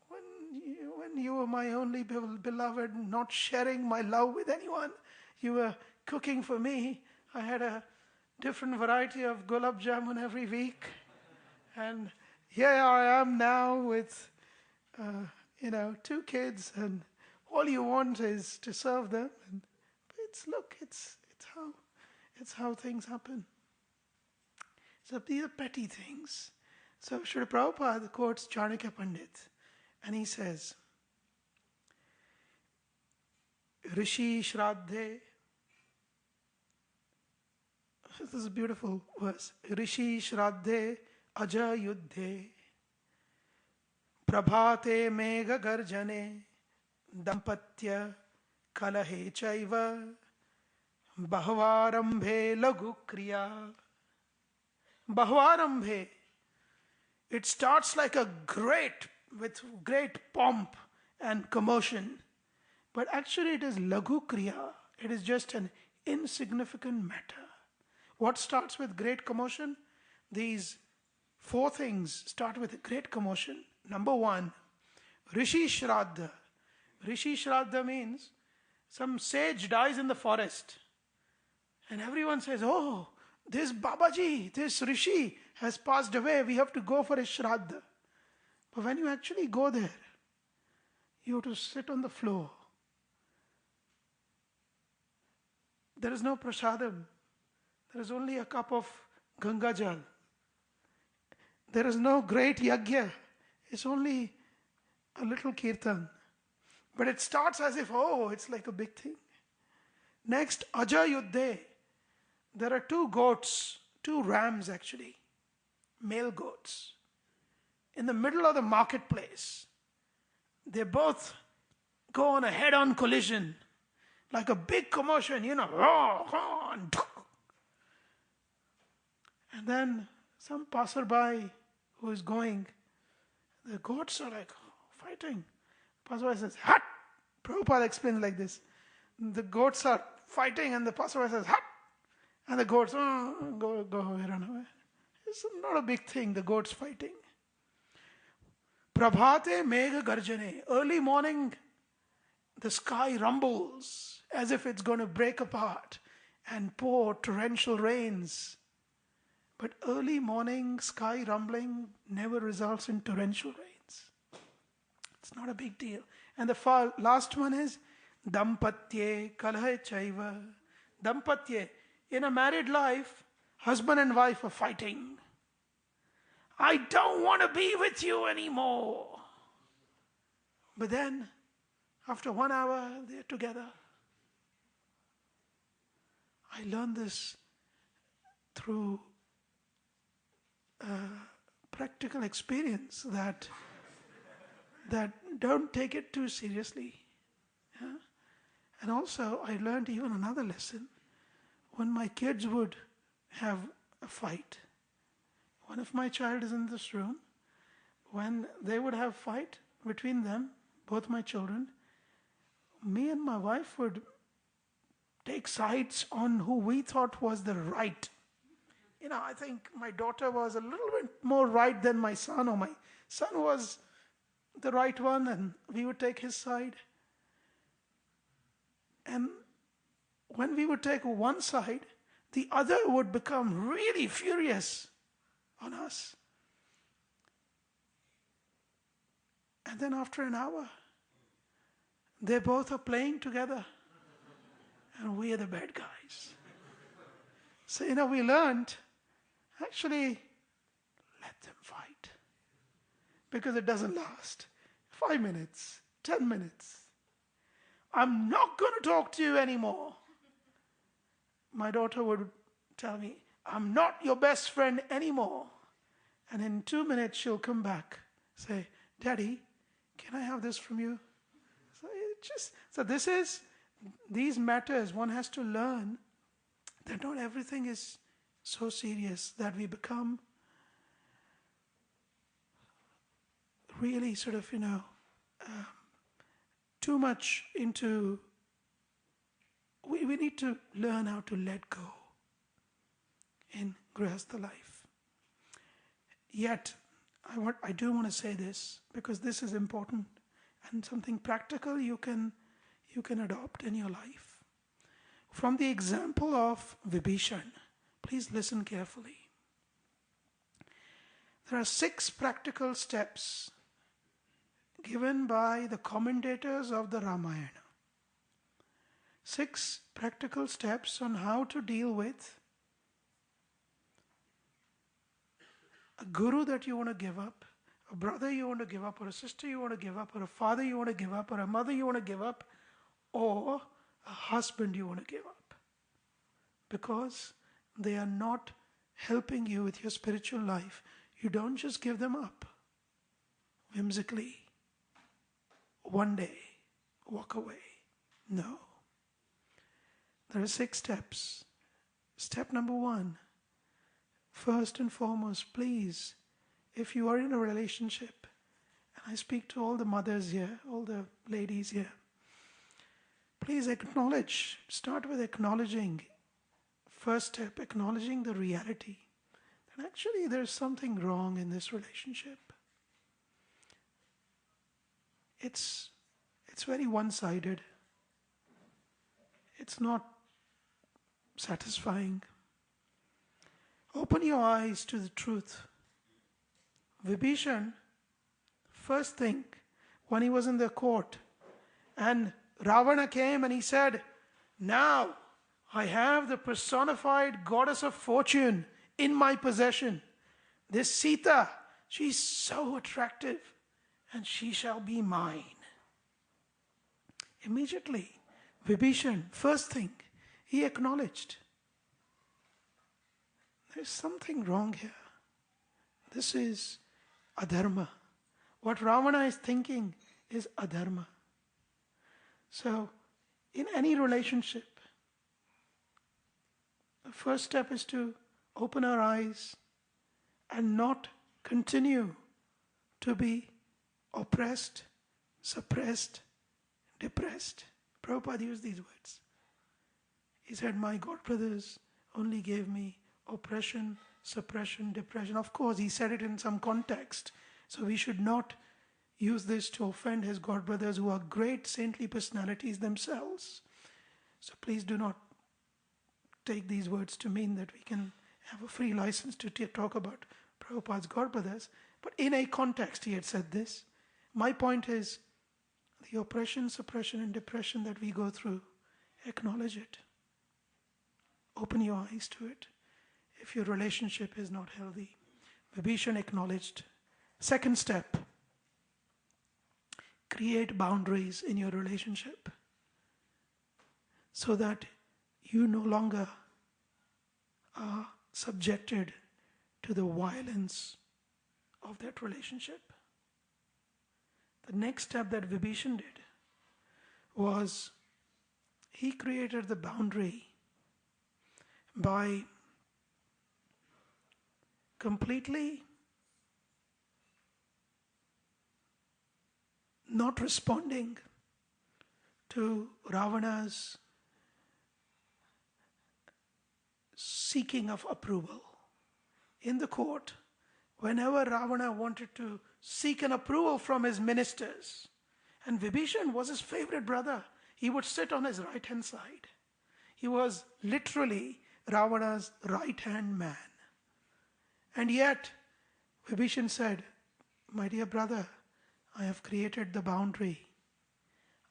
When you were my only beloved, not sharing my love with anyone, you were cooking for me. I had a different variety of gulab jamun every week. And here I am now with, 2 kids, and all you want is to serve them. And it's how things happen. So these are petty things. So Srila Prabhupada quotes Chanakya Pandit, and he says, Rishi Shraddhe. This is a beautiful verse. Rishi Shraddhe Aja Yuddhe Prabhate Megha Garjane Dampatya Kalahe Chaiva Bahvarambhe Lagu Kriya. Bahvarambhe. It starts like with great pomp and commotion. But actually it is Lagu Kriya. It is just an insignificant matter. What starts with great commotion? These 4 things start with a great commotion. Number 1, Rishi Shraddha. Rishi Shraddha means some sage dies in the forest. And everyone says, oh, this Babaji, this Rishi has passed away. We have to go for his Shraddha. But when you actually go there, you have to sit on the floor. There is no prasadam. There is only a cup of Ganga Jal. There is no great yagya. It's only a little kirtan. But it starts as if, it's like a big thing. Next, Aja Yuddhe. There are 2 goats, 2 rams actually, male goats, in the middle of the marketplace. They both go on a head-on collision, like a big commotion, and then some passerby who is going, the goats are like fighting. Passerby says, "Hut!" Prabhupada explains like this. The goats are fighting and the passerby says, "Hut!" And the goats, go away, run away. It's not a big thing, the goats fighting. Prabhate Megha Garjane. Early morning, the sky rumbles as if it's going to break apart and pour torrential rains. But early morning sky rumbling never results in torrential rains. It's not a big deal. And the last one is Dampatye Kalahe Chaiva. Dampatye. In a married life, husband and wife are fighting. I don't want to be with you anymore. But then, after 1 hour, they're together. I learned this through practical experience that don't take it too seriously. Yeah? And also, I learned even another lesson. When my kids would have a fight, one of my child is in this room, when they would have fight between them, both my children, me and my wife would take sides on who we thought was the right. I think my daughter was a little bit more right than my son, or my son was the right one, and we would take his side. And when we would take one side, the other would become really furious on us. And then after an hour, they both are playing together, and we are the bad guys. So, we learned, actually, let them fight. Because it doesn't last. 5 minutes, 10 minutes. I'm not going to talk to you anymore. My daughter would tell me, I'm not your best friend anymore. And in 2 minutes, she'll come back, say, Daddy, can I have this from you? So these matters, one has to learn that not everything is so serious that we become really sort of, too much into. We need to learn how to let go in Grihastha life. Yet, I do want to say this because this is important and something practical you can adopt in your life. From the example of Vibhishan, please listen carefully. There are 6 practical steps given by the commentators of the Ramayana. 6 practical steps on how to deal with a guru that you want to give up, a brother you want to give up, or a sister you want to give up, or a father you want to give up, or a mother you want to give up, or a husband you want to give up. Because they are not helping you with your spiritual life. You don't just give them up whimsically. One day, walk away. No. There are 6 steps. Step number 1, first and foremost, please, if you are in a relationship, and I speak to all the mothers here, all the ladies here, please acknowledge, start with acknowledging, first step, acknowledging the reality that actually there's something wrong in this relationship. It's very one-sided. It's not satisfying. Open your eyes to the truth. Vibhishan, first thing, when he was in the court, and Ravana came and he said, now I have the personified goddess of fortune in my possession. This Sita, she's so attractive, and she shall be mine. Immediately, Vibhishan, first thing, he acknowledged, there's something wrong here. This is adharma. What Ravana is thinking is adharma. So, in any relationship, the first step is to open our eyes and not continue to be oppressed, suppressed, depressed. Prabhupada used these words. He said, my godbrothers only gave me oppression, suppression, depression. Of course, he said it in some context. So we should not use this to offend his godbrothers who are great saintly personalities themselves. So please do not take these words to mean that we can have a free license to talk about Prabhupada's godbrothers. But in a context, he had said this. My point is, the oppression, suppression, and depression that we go through, acknowledge it. Open your eyes to it. If your relationship is not healthy, Vibhishan acknowledged. Second step, create boundaries in your relationship so that you no longer are subjected to the violence of that relationship. The next step that Vibhishan did was he created the boundary by completely not responding to Ravana's seeking of approval. In the court, whenever Ravana wanted to seek an approval from his ministers, and Vibhishan was his favorite brother, he would sit on his right-hand side. He was literally Ravana's right-hand man. And yet, Vibhishan said, "My dear brother, I have created the boundary.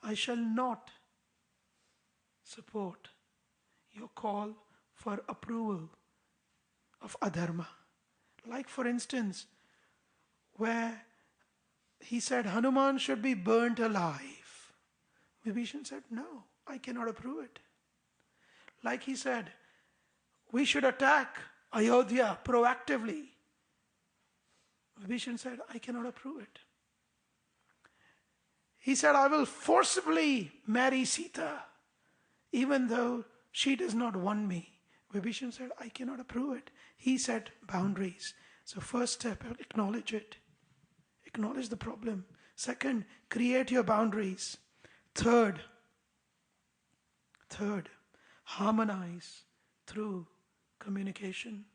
I shall not support your call for approval of adharma." Like for instance, where he said Hanuman should be burnt alive. Vibhishan said, "No, I cannot approve it." Like he said, we should attack Ayodhya proactively. Vibhishan said, "I cannot approve it." He said, "I will forcibly marry Sita, even though she does not want me." Vibhishan said, "I cannot approve it." He set boundaries. So first step, acknowledge it. Acknowledge the problem. Second, create your boundaries. Third, harmonize through communication.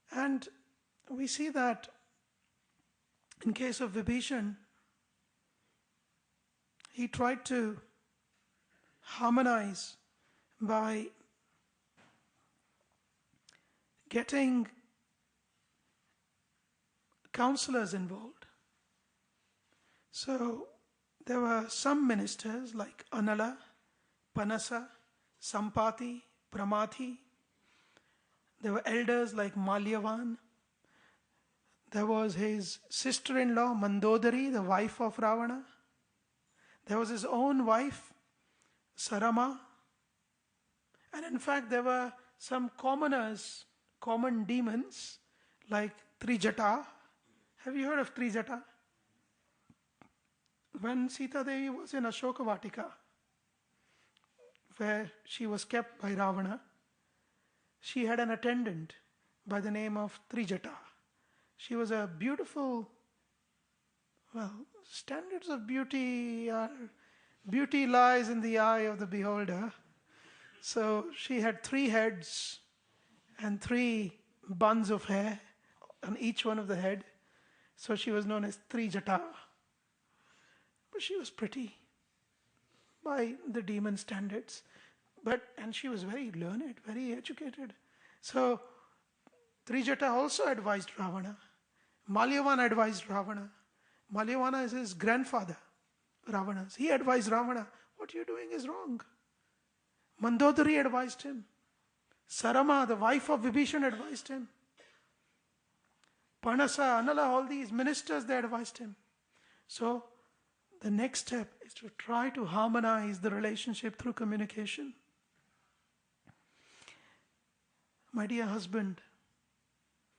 And we see that in case of Vibhishan, he tried to harmonize by getting counselors involved. So there were some ministers like Anala, Panasa, Sampati, Pramathi. There were elders like Malyavan. There was his sister-in-law Mandodari, the wife of Ravana. There was his own wife, Sarama. And in fact, there were some commoners, common demons like Trijata. Have you heard of Trijata? When Sita Devi was in Ashoka Vatika, where she was kept by Ravana, she had an attendant by the name of Trijata. She was a beautiful, standards of beauty lies in the eye of the beholder. So she had 3 heads and 3 buns of hair on each one of the head. So she was known as Trijata. But she was pretty by the demon standards. And she was very learned, very educated. So Trijata also advised Ravana. Malyavana advised Ravana. Malyavana is his grandfather, Ravana's. He advised Ravana, "What you're doing is wrong." Mandodari advised him. Sarama, the wife of Vibhishan, advised him. Panasa, Anala, all these ministers, they advised him. So the next step is to try to harmonize the relationship through communication. My dear husband,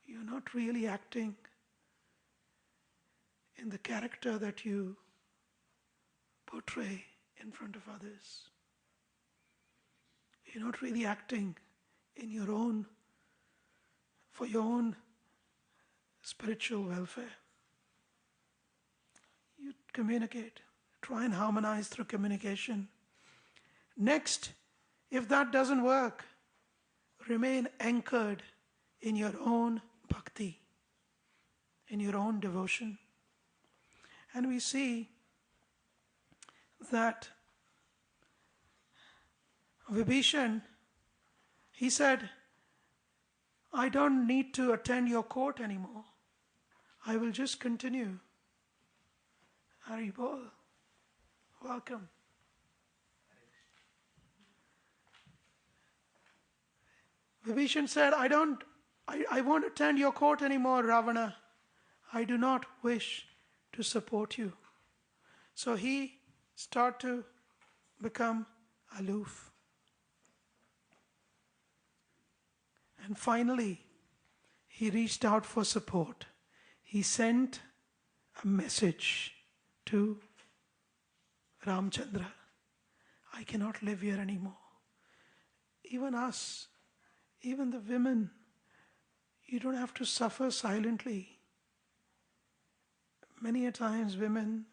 you're not really acting in the character that you portray in front of others. You're not really acting for your own spiritual welfare. You communicate. Try and harmonize through communication. Next, if that doesn't work, remain anchored in your own bhakti, in your own devotion. And we see that Vibhishan, he said, "I don't need to attend your court anymore. I will just continue." Haribol, welcome. Vibhishan said, I won't attend your court anymore, Ravana. I do not wish to support you. So he started to become aloof. And finally, he reached out for support. He sent a message to Ramchandra, I cannot live here anymore. Even us, even the women, you don't have to suffer silently. Many a times women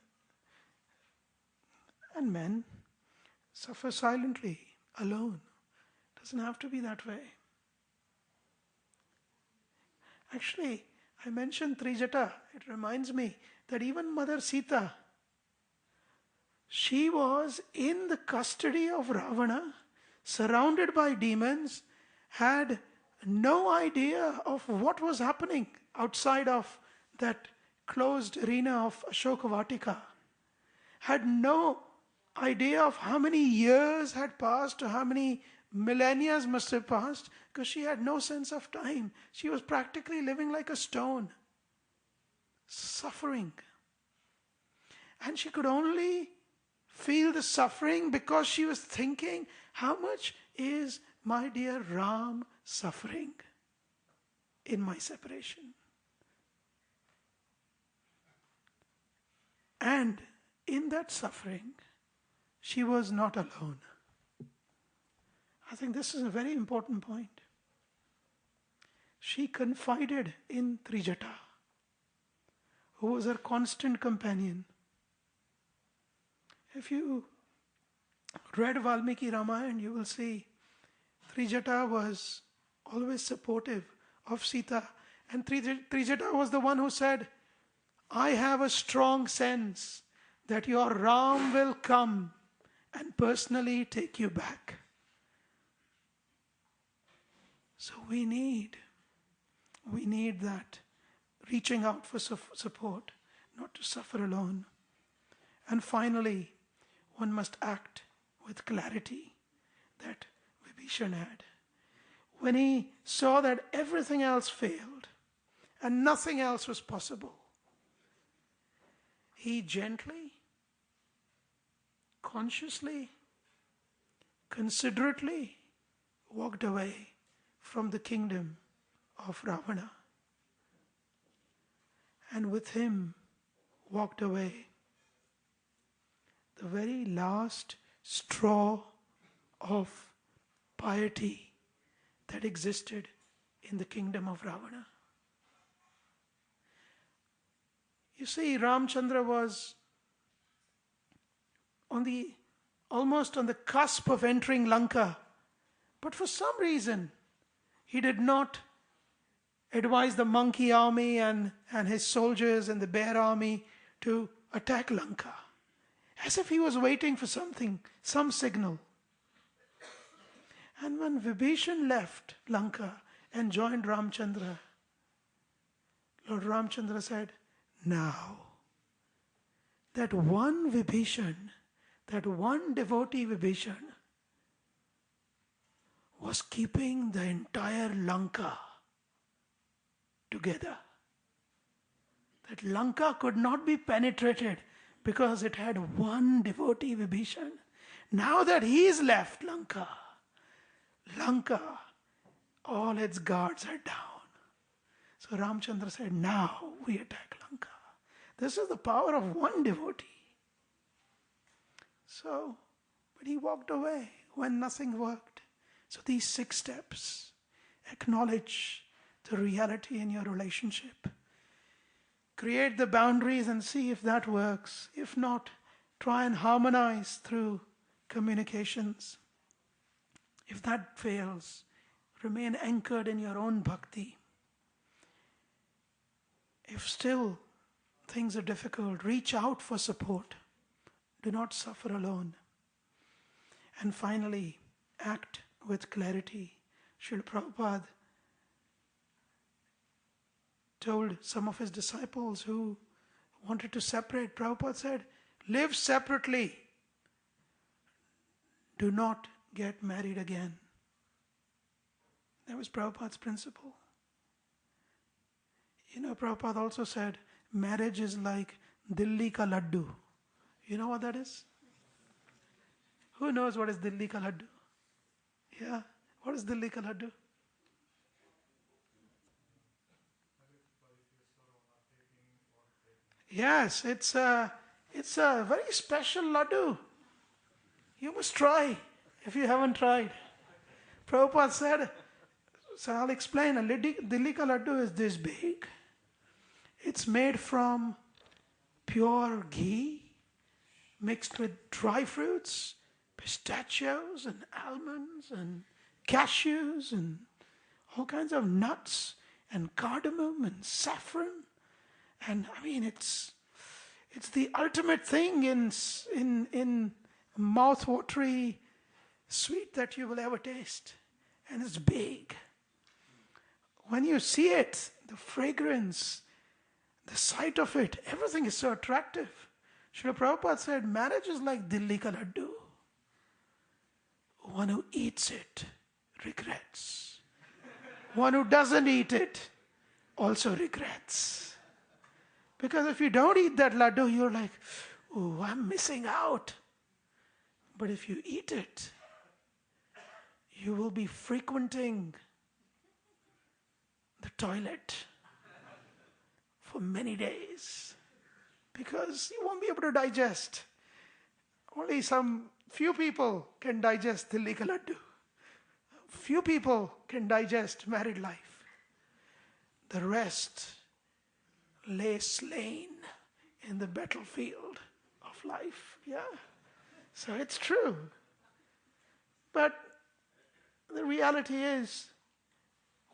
and men suffer silently, alone. It doesn't have to be that way. Actually, I mentioned Trijata. It reminds me that even Mother Sita, she was in the custody of Ravana, surrounded by demons, had no idea of what was happening outside of that closed arena of Ashoka Vatika, had no idea of how many years had passed or how many millennia must have passed, because she had no sense of time. She was practically living like a stone, suffering. And she could only feel the suffering because she was thinking, how much is my dear Ram suffering in my separation? And in that suffering, she was not alone. I think this is a very important point. She confided in Trijata, who was her constant companion. If you read Valmiki Ramayana, you will see Trijata was always supportive of Sita. And Trijata was the one who said, I have a strong sense that your Ram will come and personally take you back. So we need that reaching out for support, not to suffer alone. And finally, one must act with clarity that Vibhishan had. When he saw that everything else failed and nothing else was possible, he gently, consciously, considerately walked away from the kingdom of Ravana. And with him walked away the very last straw of piety that existed in the kingdom of Ravana. You see, Ramchandra was almost on the cusp of entering Lanka, but for some reason he did not advise the monkey army and his soldiers and the bear army to attack Lanka, as if he was waiting for something, some signal. And when Vibhishan left Lanka and joined Ramchandra, Lord Ramchandra said, now, that one Vibhishan, that one devotee Vibhishan was keeping the entire Lanka together. That Lanka could not be penetrated because it had one devotee Vibhishan. Now that he is left Lanka, all its guards are down. So Ramchandra said, now we attack Lanka. This is the power of one devotee. So, but he walked away when nothing worked. So these 6 steps: acknowledge the reality in your relationship. Create the boundaries and see if that works. If not, try and harmonize through communications. If that fails, remain anchored in your own bhakti. If still things are difficult, reach out for support. Do not suffer alone. And finally, act with clarity. Srila Prabhupada told some of his disciples who wanted to separate, Prabhupada said, live separately. Do not get married again. That was Prabhupada's principle. You know, Prabhupada also said, marriage is like Dilli ka laddu. You know what that is? Who knows what is Dilli ka laddu? Yeah, what is Dilli ka laddu? Yes, it's It's a very special laddu. You must try if you haven't tried. Prabhupada said, so I'll explain. A Dilli ka laddu is this big. It's made from pure ghee mixed with dry fruits, pistachios and almonds and cashews and all kinds of nuts and cardamom and saffron. And I mean, it's the ultimate thing in mouth-watery sweet that you will ever taste. And it's big. When you see it, the fragrance, the sight of it, everything is so attractive. Srila Prabhupada said, marriage is like Dilli ka laddu. One who eats it regrets. One who doesn't eat it also regrets. Because if you don't eat that laddu, you're like, oh, I'm missing out. But if you eat it, you will be frequenting the toilet for many days. Because you won't be able to digest. Only some few people can digest Dilli ka laddu. Few people can digest married life. The rest lay slain in the battlefield of life. Yeah. So it's true. But the reality is,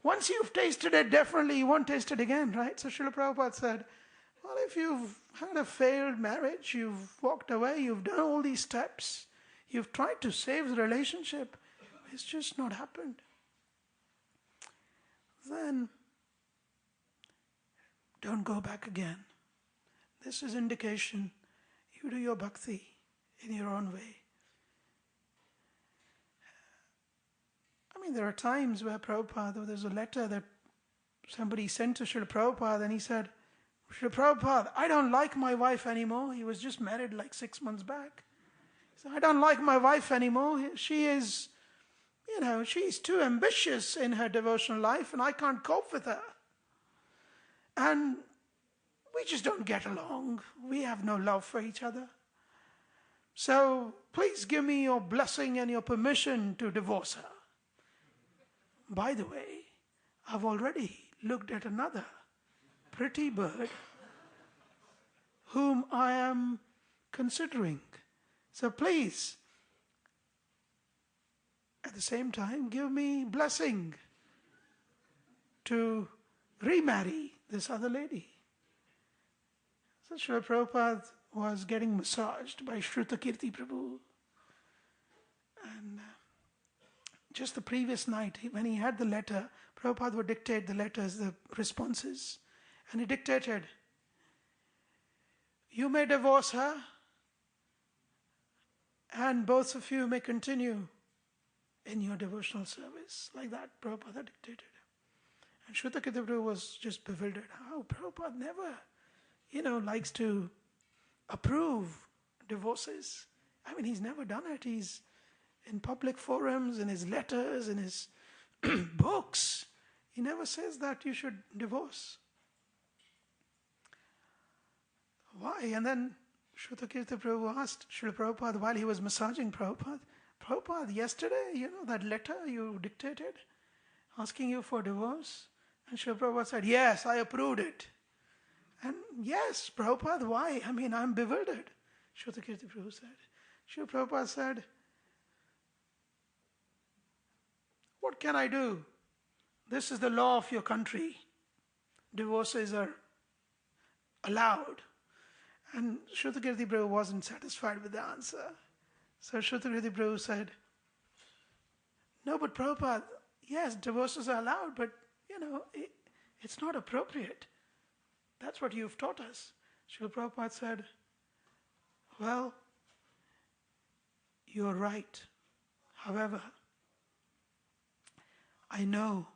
once you've tasted it, definitely you won't taste it again, right? So Srila Prabhupada said, well, if you've had a failed marriage, you've walked away, you've done all these steps, you've tried to save the relationship, it's just not happened, then don't go back again. This is indication you do your bhakti in your own way. I mean, there are times where Prabhupada, there's a letter that somebody sent to Srila Prabhupada and he said, Srila Prabhupada, I don't like my wife anymore. He was just married like 6 months back. He said, I don't like my wife anymore. She is, she's too ambitious in her devotional life and I can't cope with her. And we just don't get along. We have no love for each other. So please give me your blessing and your permission to divorce her. By the way, I've already looked at another pretty bird whom I am considering. So please, at the same time, give me blessing to remarry this other lady. So Srila Prabhupada was getting massaged by Shrutakirti Prabhu. And just the previous night, when he had the letter, Prabhupada would dictate the letters, the responses. And he dictated, you may divorce her and both of you may continue in your devotional service. Like that, Prabhupada dictated. And Shrutakirti Prabhu was just bewildered. How Prabhupada never, likes to approve divorces. I mean, he's never done it. He's in public forums, in his letters, in his books. He never says that you should divorce. Why? And then Shrutakirti Prabhu asked Srila Prabhupada while he was massaging Prabhupada, Prabhupada, yesterday, that letter you dictated, asking you for divorce? And Srila Prabhupada said, yes, I approved it. And yes, Prabhupada, why? I mean, I'm bewildered. Shrutakirti Prabhu said. Srila Prabhupada said, what can I do? This is the law of your country. Divorces are allowed. And Shrutakirti Prabhu wasn't satisfied with the answer. So Shrutakirti Prabhu said, no, but Prabhupada, yes, divorces are allowed, but, it's not appropriate. That's what you've taught us. Srila Prabhupada said, well, you're right. However, I know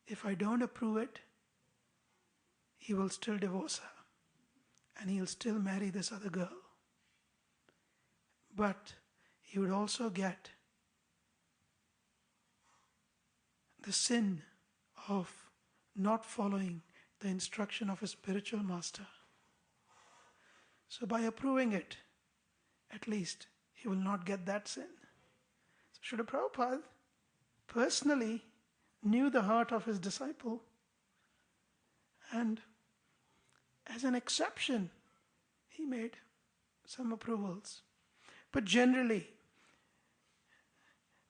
if I don't approve it, he will still divorce her. And he'll still marry this other girl. But he would also get the sin of not following the instruction of his spiritual master. So by approving it, at least he will not get that sin. So Srila Prabhupada personally knew the heart of his disciple, and as an exception, he made some approvals. But generally,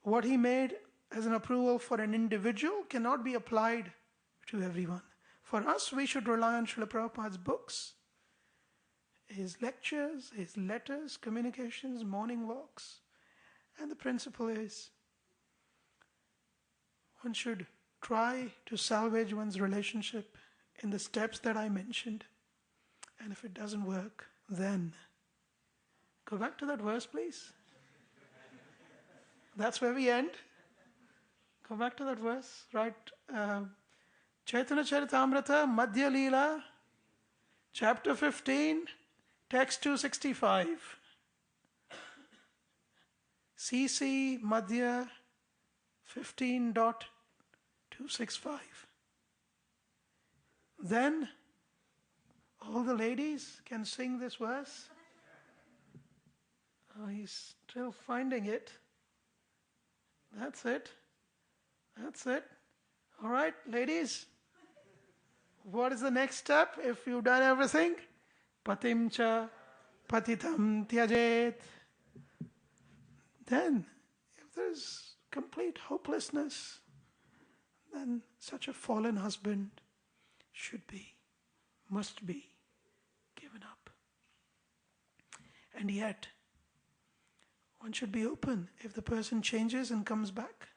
what he made as an approval for an individual cannot be applied to everyone. For us, we should rely on Srila Prabhupada's books, his lectures, his letters, communications, morning walks. And the principle is, one should try to salvage one's relationship in the steps that I mentioned. And if it doesn't work, then go back to that verse, please. That's where we end. Go back to that verse, right? Chaitanya Charitamrita, Madhya Leela, chapter 15, text 265. CC Madhya 15.265. Then all the ladies can sing this verse. Oh, he's still finding it. That's it. That's it. All right, ladies. What is the next step if you've done everything? Patim cha patitam tyajet. Then, if there's complete hopelessness, then such a fallen husband must be given up. And yet, one should be open. If the person changes and comes back,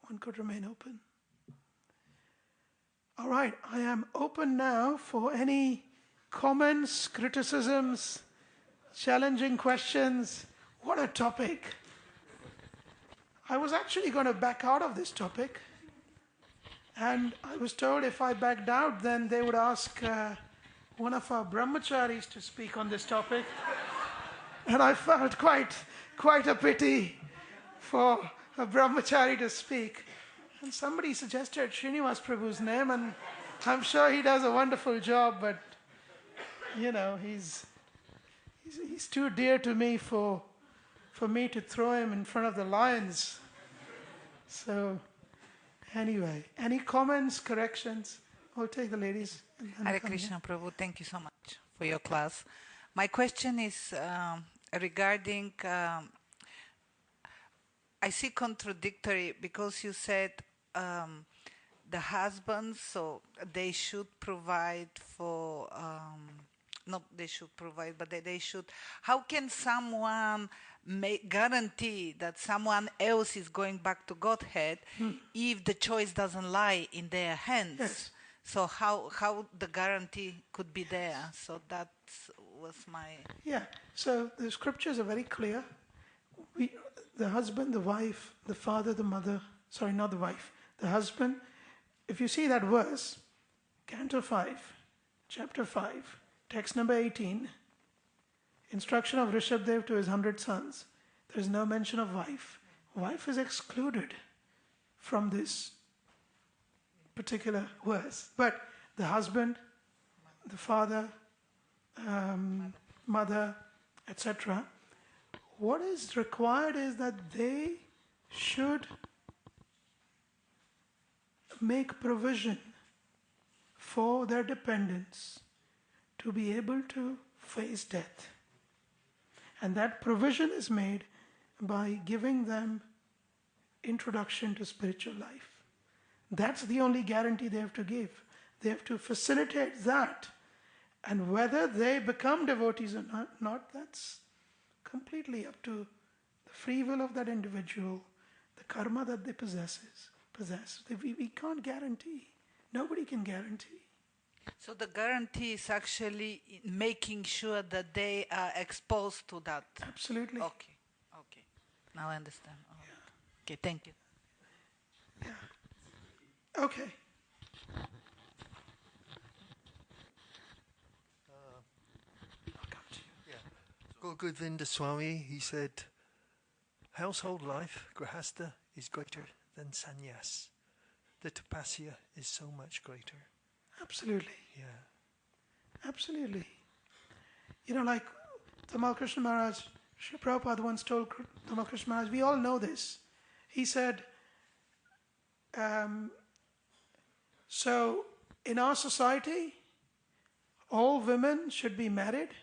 one could remain open. All right, I am open now for any comments, criticisms, challenging questions. What a topic. I was actually going to back out of this topic. And I was told if I backed out, then they would ask one of our brahmacharis to speak on this topic. And I felt quite a pity for a brahmachari to speak. And somebody suggested Srinivas Prabhu's name, and I'm sure he does a wonderful job, but, he's too dear to me for me to throw him in front of the lions. So, anyway, any comments, corrections? I'll take the ladies.
Hare Krishna Prabhu, thank you so much for your class. My question is regarding, I see contradictory because you said the husbands, so they should provide for, not they should provide, but they should, how can someone guarantee that someone else is going back to Godhead if the choice doesn't lie in their hands?
Yes.
So how the guarantee could be there? So that was my...
Yeah, so the scriptures are very clear. The husband, the wife, the father, the mother, sorry, not the wife, the husband. If you see that verse, Canto 5, chapter 5, text number 18, instruction of Rishabdev to his 100 sons. There is no mention of wife. Wife is excluded from this particular verse. But the husband, the father, mother, etc., what is required is that they should make provision for their dependents to be able to face death. And that provision is made by giving them introduction to spiritual life. That's the only guarantee they have to give. They have to facilitate that. And whether they become devotees or not, that's completely up to the free will of that individual, the karma that they possess. We can't guarantee. Nobody can guarantee.
So the guarantee is actually making sure that they are exposed to that.
Absolutely.
Okay. Now I understand. Oh. Yeah. Okay, thank you.
Yeah. Okay. I'll come to you.
Yeah. Govinda Swami, he said, household life, grahastha, is greater than sannyas. The tapasya is so much greater.
Absolutely.
Yeah.
Absolutely. Like Tamal Krishna Maharaj, Sri Prabhupada once told Tamal Krishna Maharaj, we all know this. He said, so in our society, all women should be married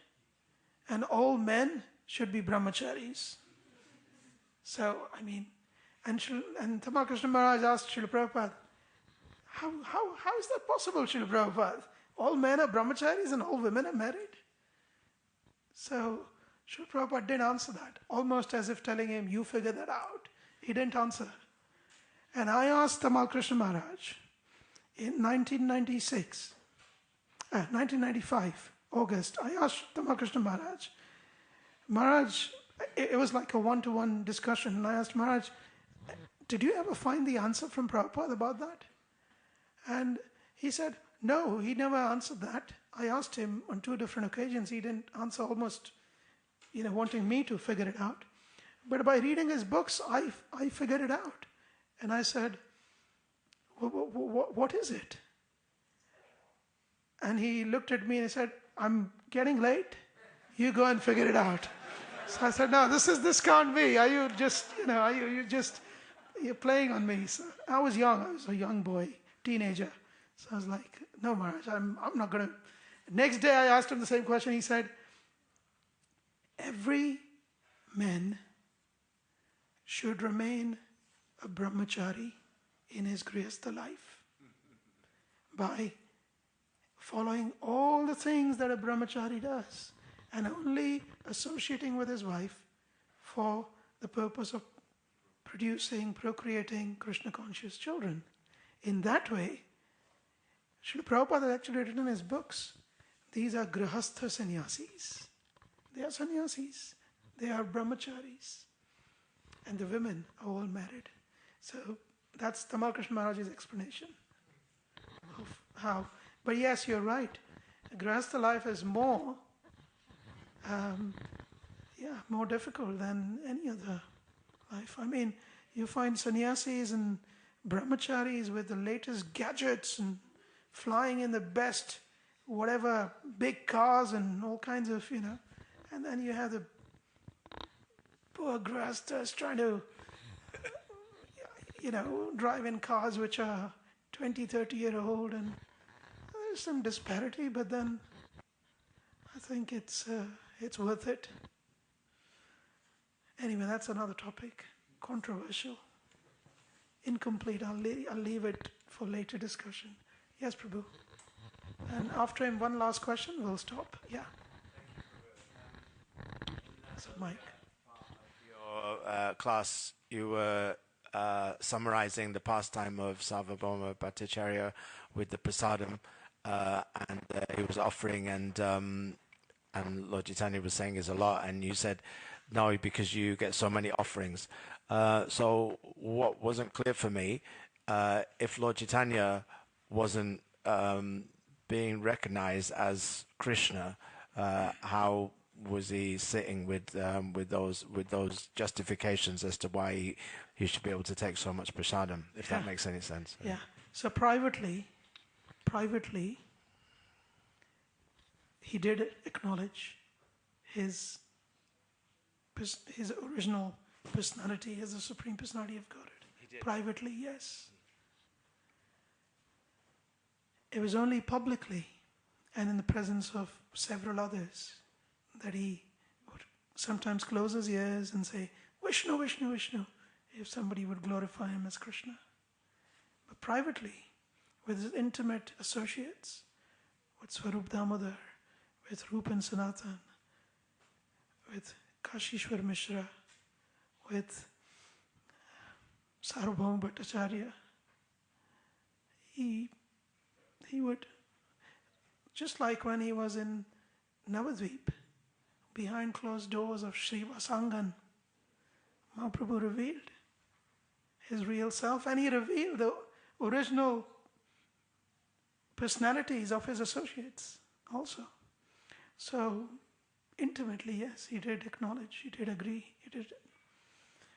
and all men should be brahmacharis. So, I mean, and Tamal Krishna Maharaj asked Srila Prabhupada, how is that possible, Srila Prabhupada? All men are brahmacharis and all women are married? So, Srila Prabhupada didn't answer that, almost as if telling him, you figure that out. He didn't answer. And I asked Tamal Krishna Maharaj in 1995, August, I asked Tamal Krishna Maharaj, it was like a one-to-one discussion, and I asked Maharaj, did you ever find the answer from Prabhupada about that? And he said, no, he never answered that. I asked him on 2 different occasions. He didn't answer, almost, wanting me to figure it out. But by reading his books, I figured it out. And I said, what is it? And he looked at me and he said, I'm getting late. You go and figure it out. So I said, no, this can't be. Are you just, you're playing on me. So I was young. I was a young boy, teenager. So I was like, no, Maharaj, I'm not going to. Next day I asked him the same question. He said, every man should remain a brahmachari in his grihastha life by following all the things that a brahmachari does and only associating with his wife for the purpose of procreating Krishna-conscious children. In that way, Srila Prabhupada has actually written in his books, these are grihastha sannyasis. They are sannyasis. They are brahmacharis. And the women are all married. So that's Tamal Krishna Maharaj's explanation of how. But yes, you're right. Grihastha life is more difficult than any other life. I mean, you find sannyasis and brahmacharis with the latest gadgets and flying in the best, whatever, big cars and all kinds of, and then you have the poor grihasthas trying to, drive in cars which are 20, 30-year-old, and there's some disparity, but then I think it's worth it. Anyway, that's another topic, controversial, incomplete. I'll leave it for later discussion. Yes, Prabhu. And after him, one last question, we'll stop. Yeah. So, Mike.
Your class, you were summarizing the pastime of Sarvabhauma Bhattacharya with the prasadam, and he was offering, and Lord Chaitanya was saying is a lot, and you said no because you get so many offerings. So what wasn't clear for me, if Lord Chaitanya wasn't being recognized as Krishna, how was he sitting with those justifications as to why he should be able to take so much prasadam, if that makes any sense?
Yeah. So privately, he did acknowledge his original personality as the Supreme Personality of Godhead. He did. Privately, yes. It was only publicly and in the presence of several others that he would sometimes close his ears and say, Vishnu, Vishnu, Vishnu, if somebody would glorify him as Krishna. But privately, with his intimate associates, with Swarup Damodar, with Rupan Sanatan, with Kashishwar Mishra, with Sarvabhauma Bhattacharya, he would, just like when he was in Navadvip, behind closed doors of Sri Vasangan, Mahaprabhu revealed his real self, and he revealed the original personalities of his associates also. So, intimately, yes, he did acknowledge, he did agree, he did.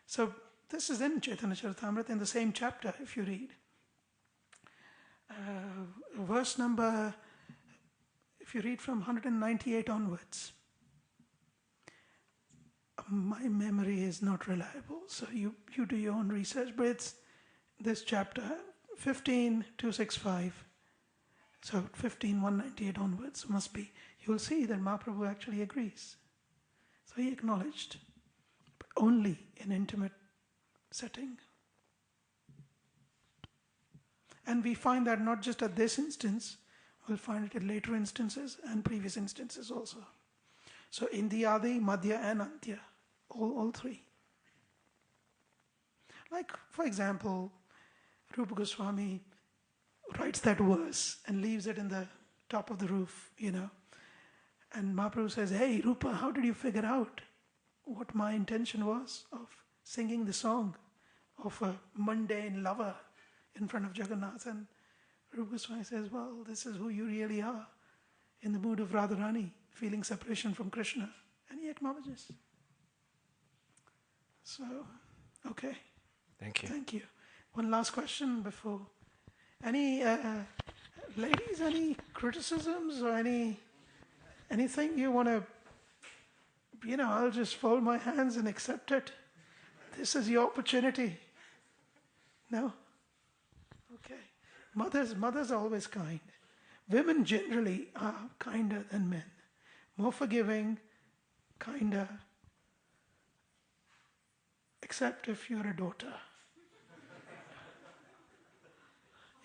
So, this is in Chaitanya Charitamrita in the same chapter, if you read. Verse number, if you read from 198 onwards, My memory is not reliable, so you do your own research, but it's this chapter 15,265. So 15,198 onwards must be. You'll see that Mahaprabhu actually agrees. So he acknowledged, but only in intimate setting. And we find that not just at this instance, we'll find it in later instances and previous instances also. So in the Adi, Madhya and Antya, all three. Like, for example, Rupa Goswami writes that verse and leaves it in the top of the roof, And Mahaprabhu says, hey, Rupa, how did you figure out what my intention was of singing the song of a mundane lover in front of Jagannath? And Rupa Goswami says, well, this is who you really are, in the mood of Radharani, feeling separation from Krishna. And he acknowledges. So, okay.
Thank you.
Thank you. One last question before. Any, ladies, any criticisms or anything you want to, I'll just fold my hands and accept it. This is your opportunity. No? Okay. Mothers are always kind. Women generally are kinder than men. More forgiving, kinder, except if you're a daughter.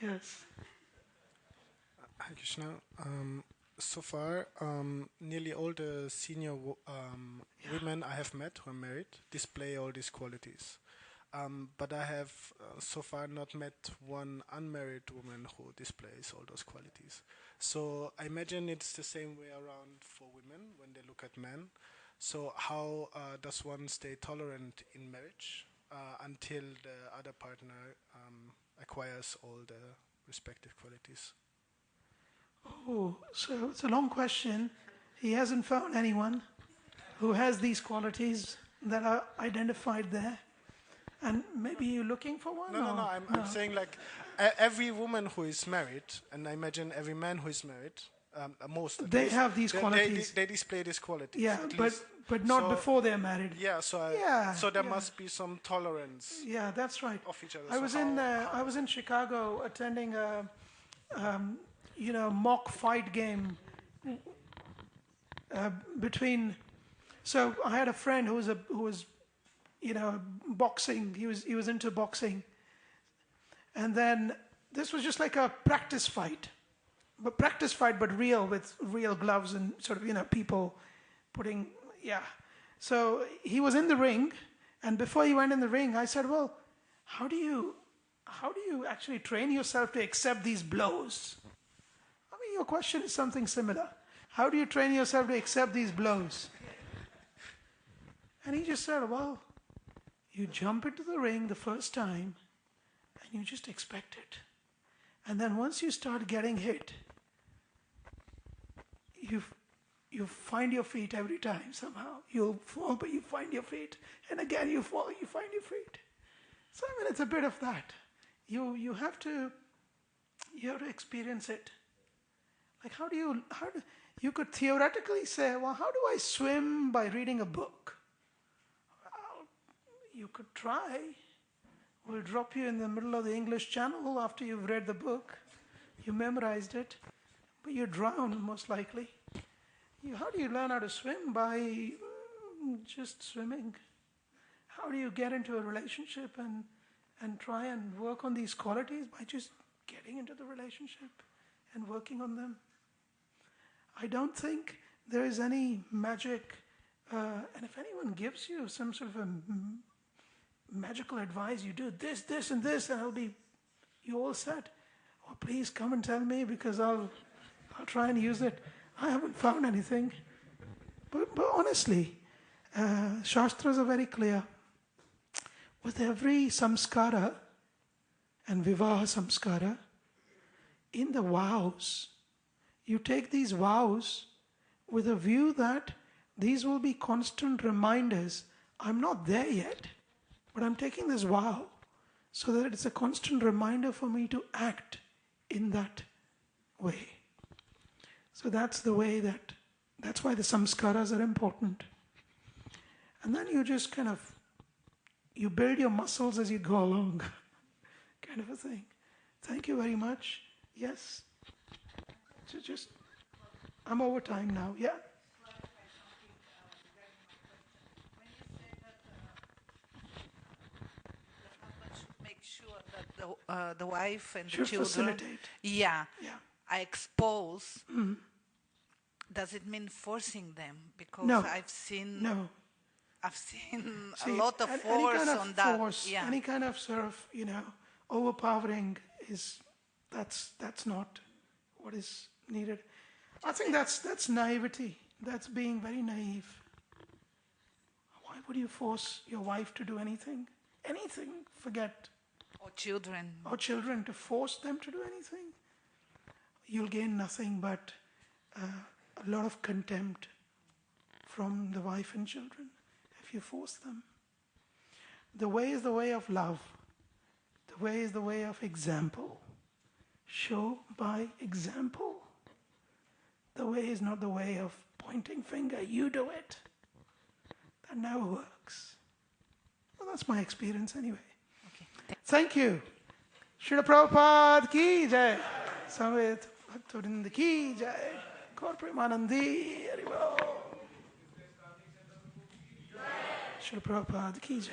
Yes.
Hi Krishna. So far, nearly all the senior women I have met who are married display all these qualities. But I have so far not met one unmarried woman who displays all those qualities. So I imagine it's the same way around for women when they look at men. So how does one stay tolerant in marriage until the other partner acquires all the respective qualities?
Oh, so it's a long question. He hasn't found anyone who has these qualities that are identified there. And maybe you're looking for one?
No. I'm saying like every woman who is married, and I imagine every man who is married, most at
they
least,
have these qualities.
They display these qualities.
Yeah,
but
not before they're married.
Yeah, so there must be some tolerance.
Yeah, that's right.
Of each other.
I was in Chicago attending a mock fight game between. So I had a friend who was boxing. He was into boxing, and then this was just like a practice fight, but real, with real gloves and sort of people putting. Yeah. So he was in the ring, and before he went in the ring, I said, well, how do you actually train yourself to accept these blows? I mean, your question is something similar. How do you train yourself to accept these blows? And he just said, well, you jump into the ring the first time, and you just expect it. And then once you start getting hit, you find your feet every time somehow. You'll fall, but you find your feet. And again, you fall, you find your feet. So, I mean, it's a bit of that. You have to experience it. Like, you could theoretically say, well, how do I swim by reading a book? Well, you could try. We'll drop you in the middle of the English Channel after you've read the book. You memorized it, but you drown most likely. How do you learn how to swim? By just swimming. How do you get into a relationship and try and work on these qualities? By just getting into the relationship and working on them. I don't think there is any magic, and if anyone gives you some sort of a magical advice, you do this, this, and this, and you all set. Oh, please come and tell me, because I'll try and use it. I haven't found anything. But honestly, Shastras are very clear. With every samskara and vivaha samskara, in the vows, you take these vows with a view that these will be constant reminders. I'm not there yet, but I'm taking this vow so that it's a constant reminder for me to act in that way. So that's the way that's why the samskaras are important. And then you just kind of, you build your muscles as you go along, kind of a thing. Thank you very much. Yes. Just, I'm over time now. Yeah.
Make sure that the wife and the
Should
children,
facilitate.
yeah,
Yeah.
are exposed. Does it mean forcing them? Because
No.
I've seen
No.
a lot of
Any
force
kind of
on that.
force,
Yeah.
any kind of sort of, overpowering that's not what is needed. I think that's naivety. That's being very naive. Why would you force your wife to do anything? Anything, forget.
Or children.
Or children, to force them to do anything? You'll gain nothing but a lot of contempt from the wife and children if you force them. The way is the way of love. The way is the way of example. Show by example. The way is not the way of pointing finger. You do it. That never works. Well, that's my experience anyway.
Okay.
Thank you. Srila Prabhupada ki jai. Samved Bhaktivinoda ki jai. Gaur Premanandi. Hari Bol. Srila Prabhupada ki jai.